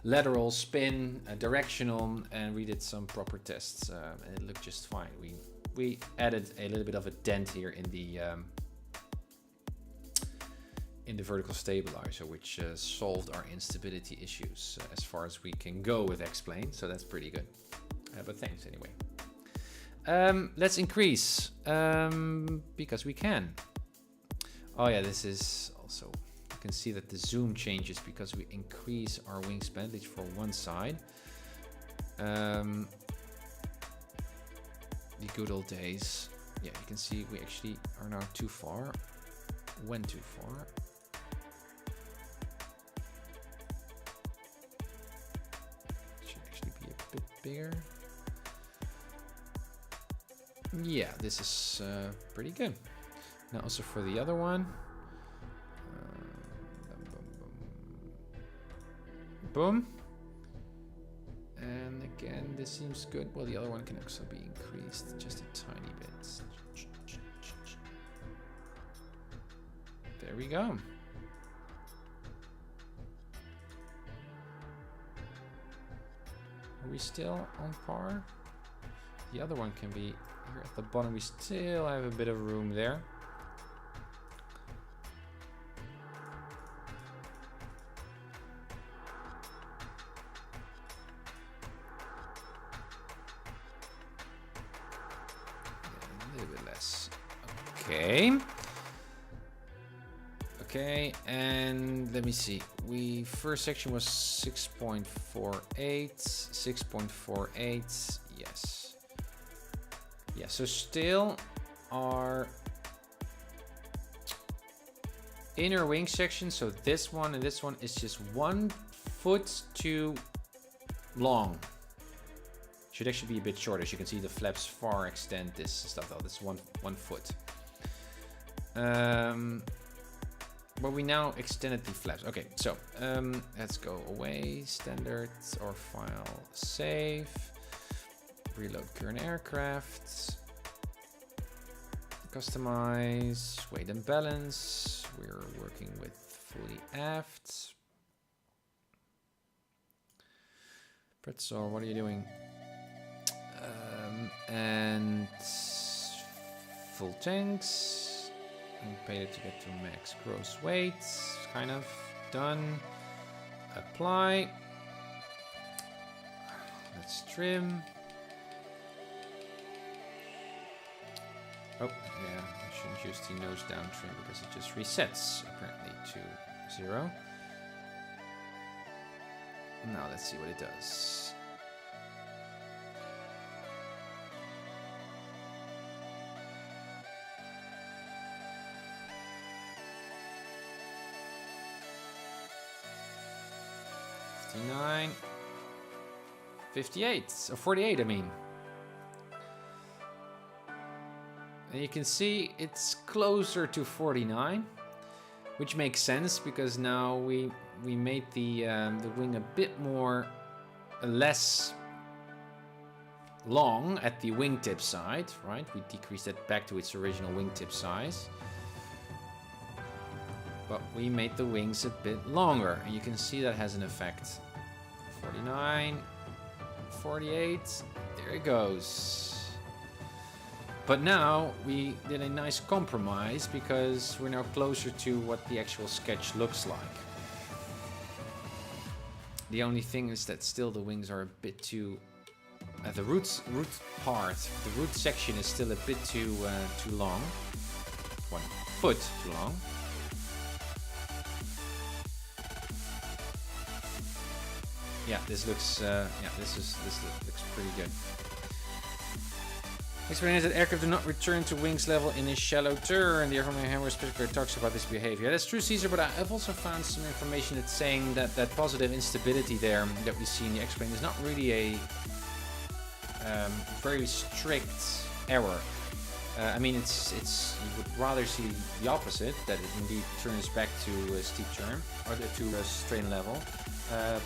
lateral, spin, directional, and we did some proper tests, and it looked just fine. We added a little bit of a dent here in the vertical stabilizer, which solved our instability issues as far as we can go with X-Plane, so that's pretty good. But thanks anyway. Let's increase because we can. Oh yeah, this is also, you can see that the zoom changes because we increase our wingspan, at least for one side. The good old days. Yeah, you can see we actually are now too far. Went too far. Should actually be a bit bigger. Yeah, this is pretty good. Now also for the other one. Boom. And again, this seems good. Well, the other one can also be increased just a tiny bit. There we go. Are we still on par? The other one can be here at the bottom. We still have a bit of room there. Okay. Okay, and let me see. First section was 6.48, 6.48. Yes. Yeah, so still our inner wing section, so this one and this one is just 1 foot too long. Should actually be a bit shorter. As you can see, the flaps far extend this stuff though. This is one foot. But we now extended the flaps. Okay, so let's go away. Standard or file save. Reload current aircraft. Customize. Weight and balance. We're working with fully aft. Pretzel, what are you doing? And full tanks. And pay it to get to max gross weight. Kind of done. Apply. Let's trim. Oh, yeah, I shouldn't use the nose down trim because it just resets apparently to 0. Now let's see what it does. 59, 58, or 48, I mean. And you can see it's closer to 49, which makes sense because now we made the wing a bit more, less long at the wingtip side, right? We decreased it back to its original wingtip size. But we made the wings a bit longer, and you can see that has an effect. 49, 48, there it goes. But now we did a nice compromise because we're now closer to what the actual sketch looks like. The only thing is that still the wings are a bit too... the root section is still a bit too long. 1 foot too long. Yeah, this looks this looks pretty good. Explains that aircraft do not return to wings level in a shallow turn. The airframe hammer specifically talks about this behavior. That's true, Caesar, but I've also found some information that's saying that that positive instability there that we see in the X-plane is not really a very strict error. I mean, it's you would rather see the opposite, that it indeed turns back to a steep turn or to a strain level.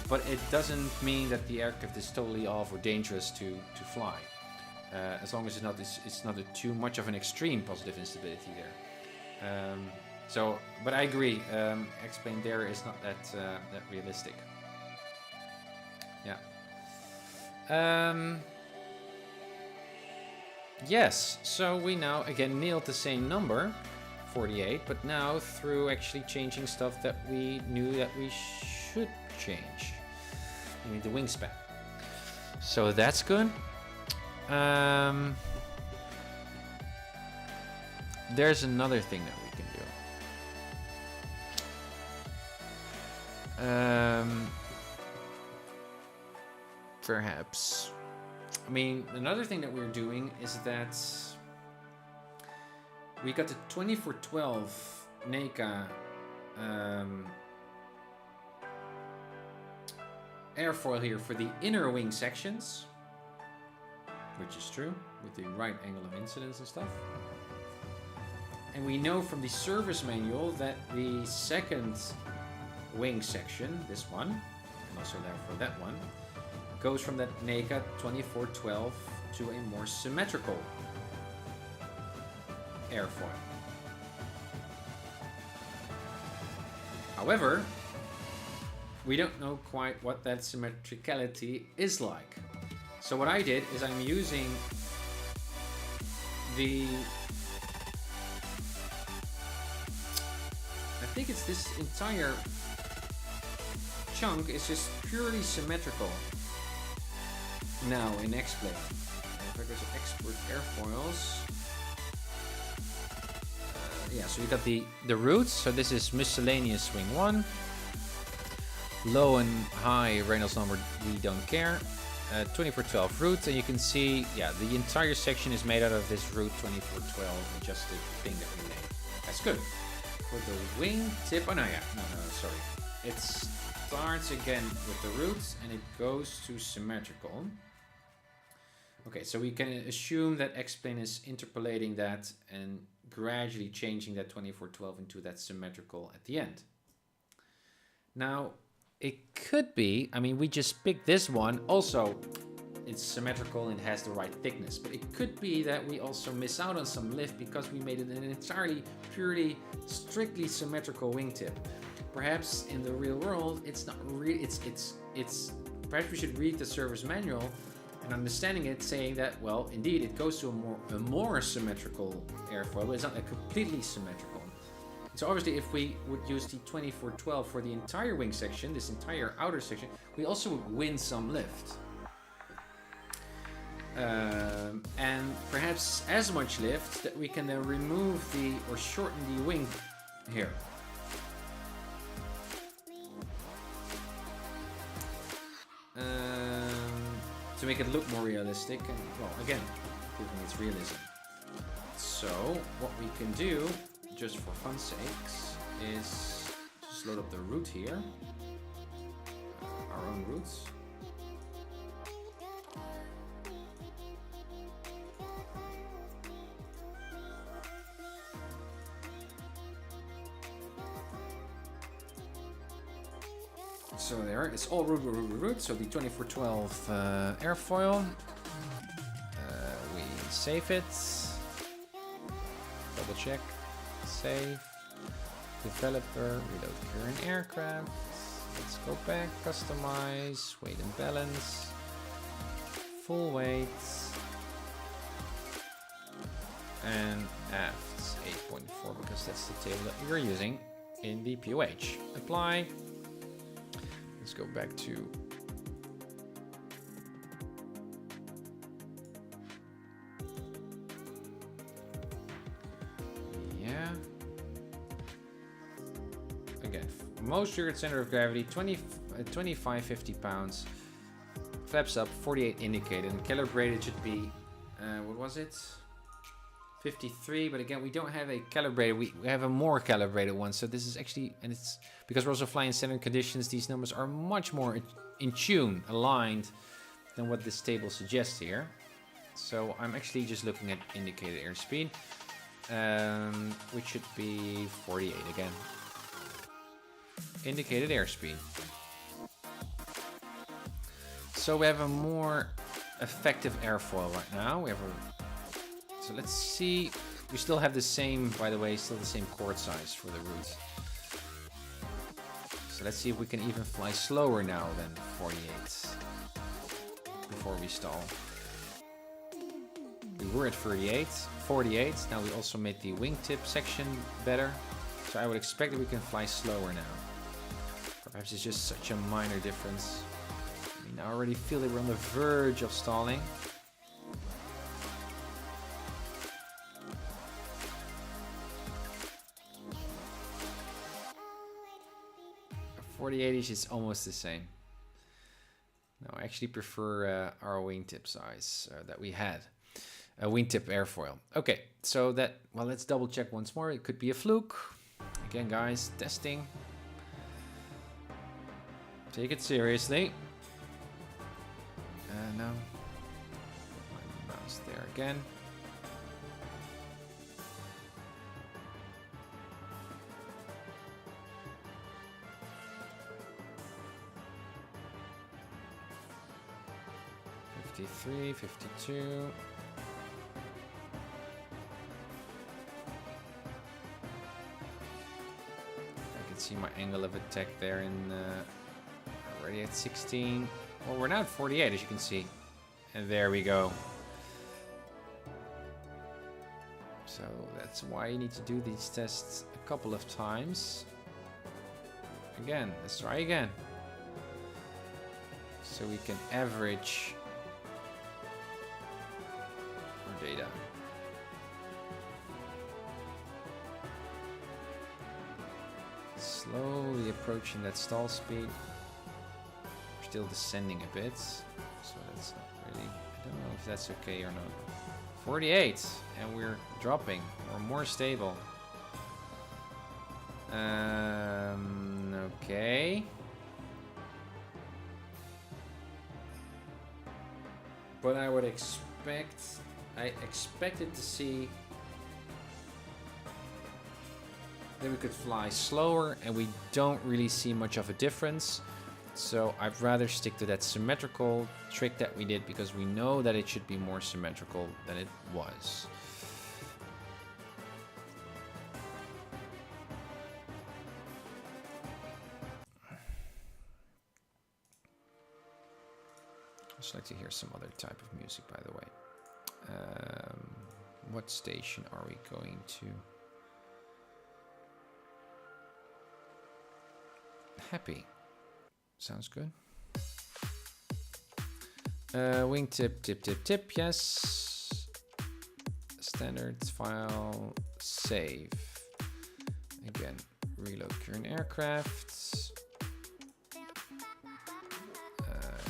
But it doesn't mean that the aircraft is totally off or dangerous to fly. As long as it's not too much of an extreme positive instability there. But I agree. X-plane there is not that realistic. Yeah. Yes. So we now again nailed the same number, 48, but now through actually changing stuff that we knew that we should change. We need the wingspan. So that's good. There's another thing that we can do. Perhaps. I mean, another thing that we're doing is that we got the 2412 NECA airfoil here for the inner wing sections, which is true with the right angle of incidence and stuff. And we know from the service manual that the second wing section, this one, and also therefore that one, goes from that NECA 2412 to a more symmetrical airfoil. However, we don't know quite what that symmetricality is like. So what I did is I'm using I think it's this entire chunk is just purely symmetrical now in X-plane. If I go to export airfoils, yeah, so we got the roots. So this is miscellaneous wing 1, low and high Reynolds number, we don't care. 2412 root, and you can see, yeah, the entire section is made out of this root 2412 adjusted thing that we made. That's good. For the wing tip, oh no, yeah, no, sorry. It starts again with the roots and it goes to symmetrical. Okay, so we can assume that X-plane is interpolating that and gradually changing that 2412 into that symmetrical at the end. Now, it could be, I mean, we just picked this one. Also, it's symmetrical and has the right thickness. But it could be that we also miss out on some lift because we made it an entirely, purely, strictly symmetrical wingtip. Perhaps in the real world, it's not really, it's perhaps we should read the service manual and understanding it, saying that, well, indeed, it goes to a more symmetrical airfoil, but it's not a completely symmetrical. So obviously, if we would use the 2412 for the entire wing section, this entire outer section, we also would win some lift. And perhaps as much lift that we can then remove or shorten the wing here. To make it look more realistic and, well, again, proving its realism. So what we can do, just for fun's sakes, is just load up the root here. Our our own routes. So there, it's all route. So the 2412 airfoil. We save it. Double check. Save. Developer. Reload current aircraft. Let's go back. Customize. Weight and balance. Full weight. And aft 8.4 because that's the table that we're using in the POH. Apply. Let's go back to again, most rear center of gravity 2550 pounds, flaps up 48 indicated, and calibrated should be what was it, 53, but again we don't have a calibrated, we have a more calibrated one, so this is actually, and it's because we're also flying in standard conditions, these numbers are much more in tune, aligned than what this table suggests here. So I'm actually just looking at indicated airspeed, which should be 48 again. Indicated airspeed. So we have a more effective airfoil right now. We have a, so let's see. We still have the same, by the way, still the same chord size for the route. So let's see if we can even fly slower now than 48 before we stall. We were at 48. Now we also made the wingtip section better. So I would expect that we can fly slower now. Perhaps it's just such a minor difference. I mean, I already feel that we're on the verge of stalling. 4080 is almost the same. No, I actually prefer our wingtip size that we had. A wingtip airfoil. Okay, so that, well, let's double check once more. It could be a fluke. Again, guys, testing. Take it seriously. No. My mouse there again. '53, '52. I can see my angle of attack there in already at 16. Well, we're now at 48, as you can see. And there we go. So that's why you need to do these tests a couple of times. Again, let's try again. So we can average our data. Slowly approaching that stall speed. We're still descending a bit, so that's not really, I don't know if that's okay or not. 48, and we're dropping. We're more stable. Okay. But I would expect, I expected to see that we could fly slower, and we don't really see much of a difference. So I'd rather stick to that symmetrical trick that we did, because we know that it should be more symmetrical than it was. I'd just like to hear some other type of music, by the way. What station are we going to? Happy. Sounds good. Wingtip, tip, yes. Standard file, save. Again, reload current aircraft.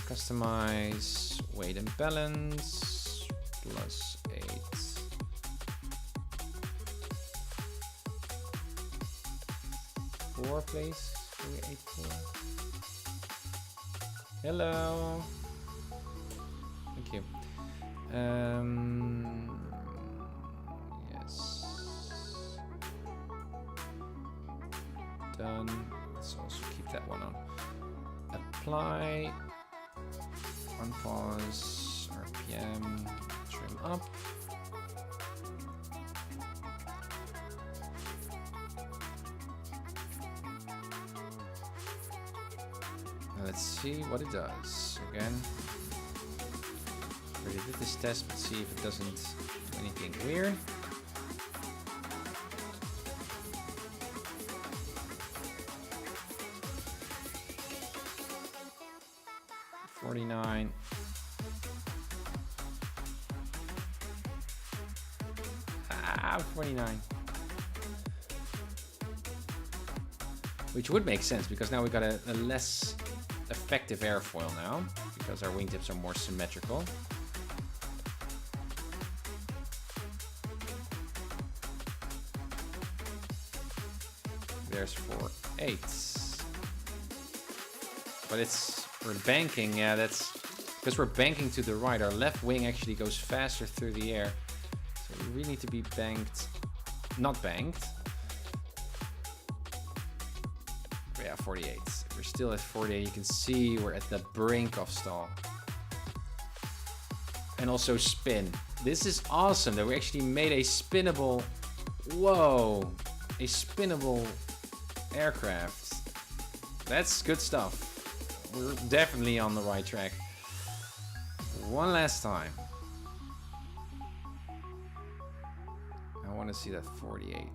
Customize, weight and balance, +8. Four, please. 8, 4. Hello. Thank you. Yes. Done. Let's also keep that one on. Apply. Unpause. RPM. Trim up. Let's see what it does. Again, already did this test, but see if it doesn't do anything weird. $49. $49. Which would make sense because now we got a less effective airfoil now because our wingtips are more symmetrical. There's 4/8. But we're banking, yeah, that's because we're banking to the right. Our left wing actually goes faster through the air. So we really need to be banked, not banked. Yeah, 48. We're still at 48. You can see we're at the brink of stall. And also spin. This is awesome that we actually made a spinnable, whoa, a spinnable aircraft. That's good stuff. We're definitely on the right track. One last time. I want to see that 48.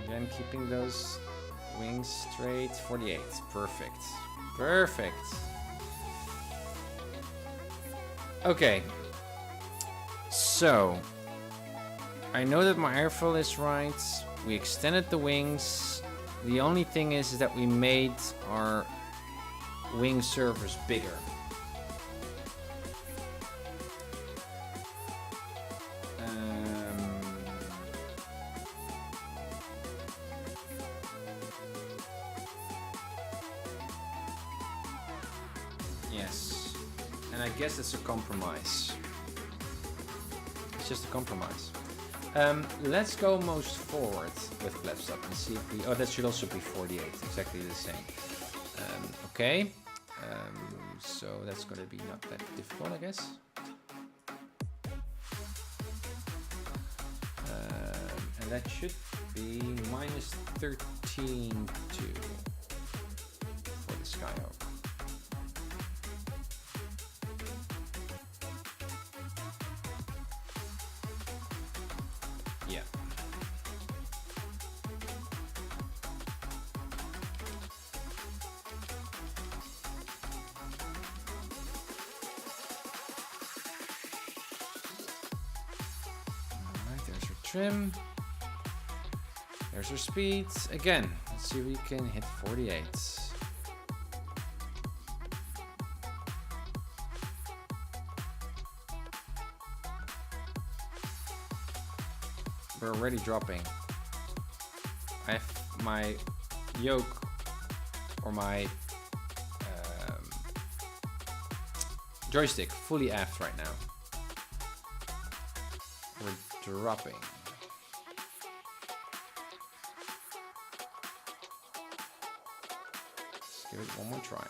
Again, keeping those wings straight. 48. Perfect. Perfect. Okay. So, I know that my airfoil is right. We extended the wings. The only thing is that we made our wing surface bigger. Yes, and I guess it's a compromise. It's just a compromise. Let's go most forward with flaps up and see if we... Oh, that should also be 48, exactly the same. Okay, so that's going to be not that difficult, I guess. And that should be minus 13.2 for the Skyhawk. Yeah. Alright, there's our trim. There's our speed. Again, let's see if we can hit 48. We're already dropping. I have my yoke or my joystick fully aft right now. We're dropping. Let's give it one more try.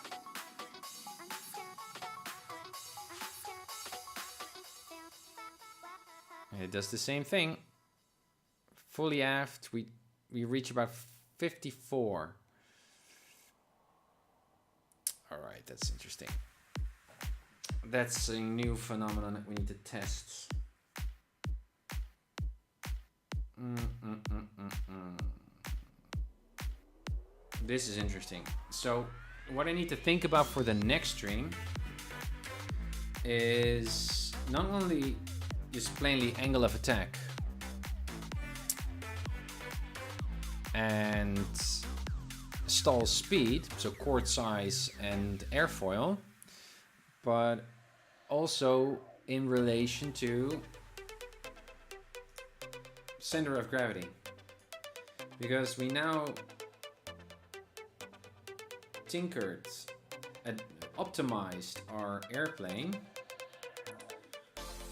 And it does the same thing. Fully aft, we reach about 54. All right, that's interesting. That's a new phenomenon that we need to test. This is interesting. So what I need to think about for the next stream is not only just plainly angle of attack and stall speed, so chord size and airfoil, but also in relation to center of gravity, because we now tinkered and optimized our airplane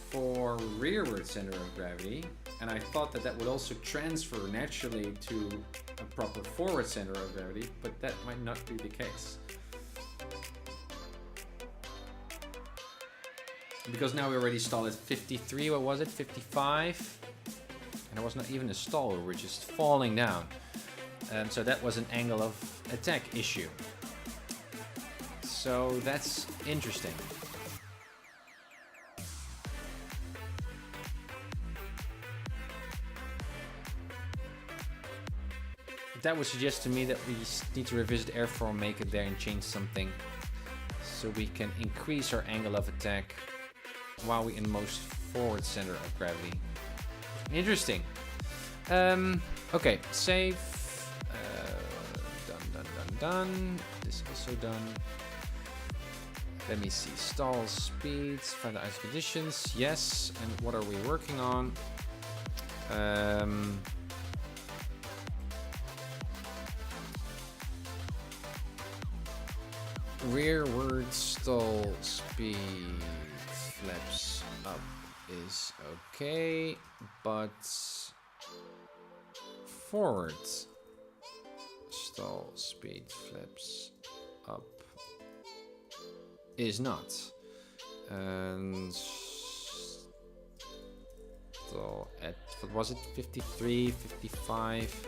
for rearward center of gravity, and I thought that that would also transfer naturally to a proper forward center of gravity, but that might not be the case. Because now we already stalled at 53, what was it, 55? And there was not even a stall, we were just falling down. So that was an angle of attack issue. So that's interesting. That would suggest to me that we need to revisit AirfoilMaker there and change something so we can increase our angle of attack while we're in most forward center of gravity. Interesting. Okay, save. Done. This is also done. Let me see. Stall speeds, find the ice conditions. Yes. And what are we working on? Rearward stall speed flaps up is okay, but forward stall speed flaps up is not. And stall at, what was it, 53, 55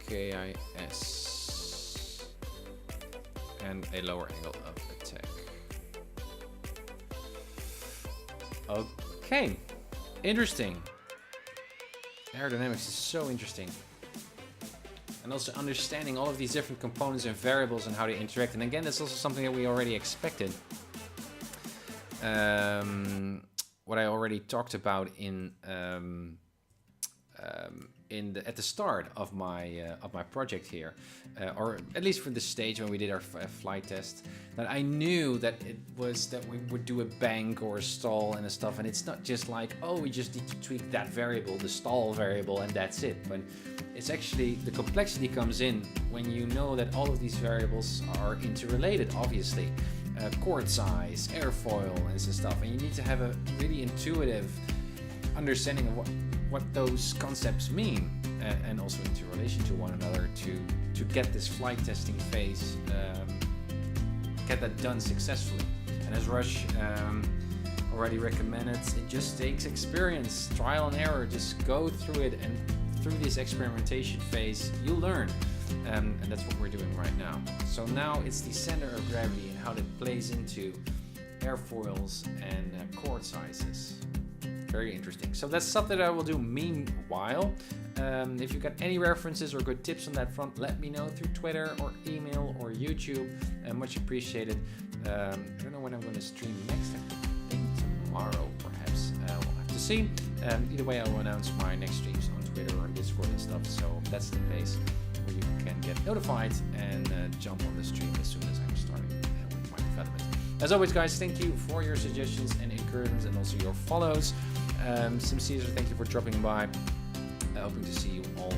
KIS. And a lower angle of attack. Okay, interesting. Aerodynamics is so interesting. And also understanding all of these different components and variables and how they interact. And again, that's also something that we already expected. What I already talked about at the start of my project here, or at least for the stage when we did our flight test, that I knew that it was that we would do a bank or a stall and stuff, and it's not just like, oh, we just need to tweak that variable, the stall variable, and that's it. But it's actually, the complexity comes in when you know that all of these variables are interrelated, obviously. Chord size, airfoil, and some stuff, and you need to have a really intuitive understanding of what those concepts mean, and also into relation to one another to get this flight testing phase, get that done successfully. And as Rush already recommended, it just takes experience, trial and error. Just go through it, and through this experimentation phase, you'll learn. And that's what we're doing right now. So now it's the center of gravity and how that plays into airfoils and chord sizes. Very interesting. So that's stuff that I will do meanwhile. If you've got any references or good tips on that front, let me know through Twitter or email or YouTube. Much appreciated. I don't know when I'm going to stream next. I think tomorrow, perhaps. We'll have to see. Either way, I will announce my next streams on Twitter or Discord and stuff. So that's the place where you can get notified and jump on the stream as soon as I'm starting with my development. As always, guys, thank you for your suggestions and encouragements and also your follows. Sincere, thank you for dropping by. Hoping to see you all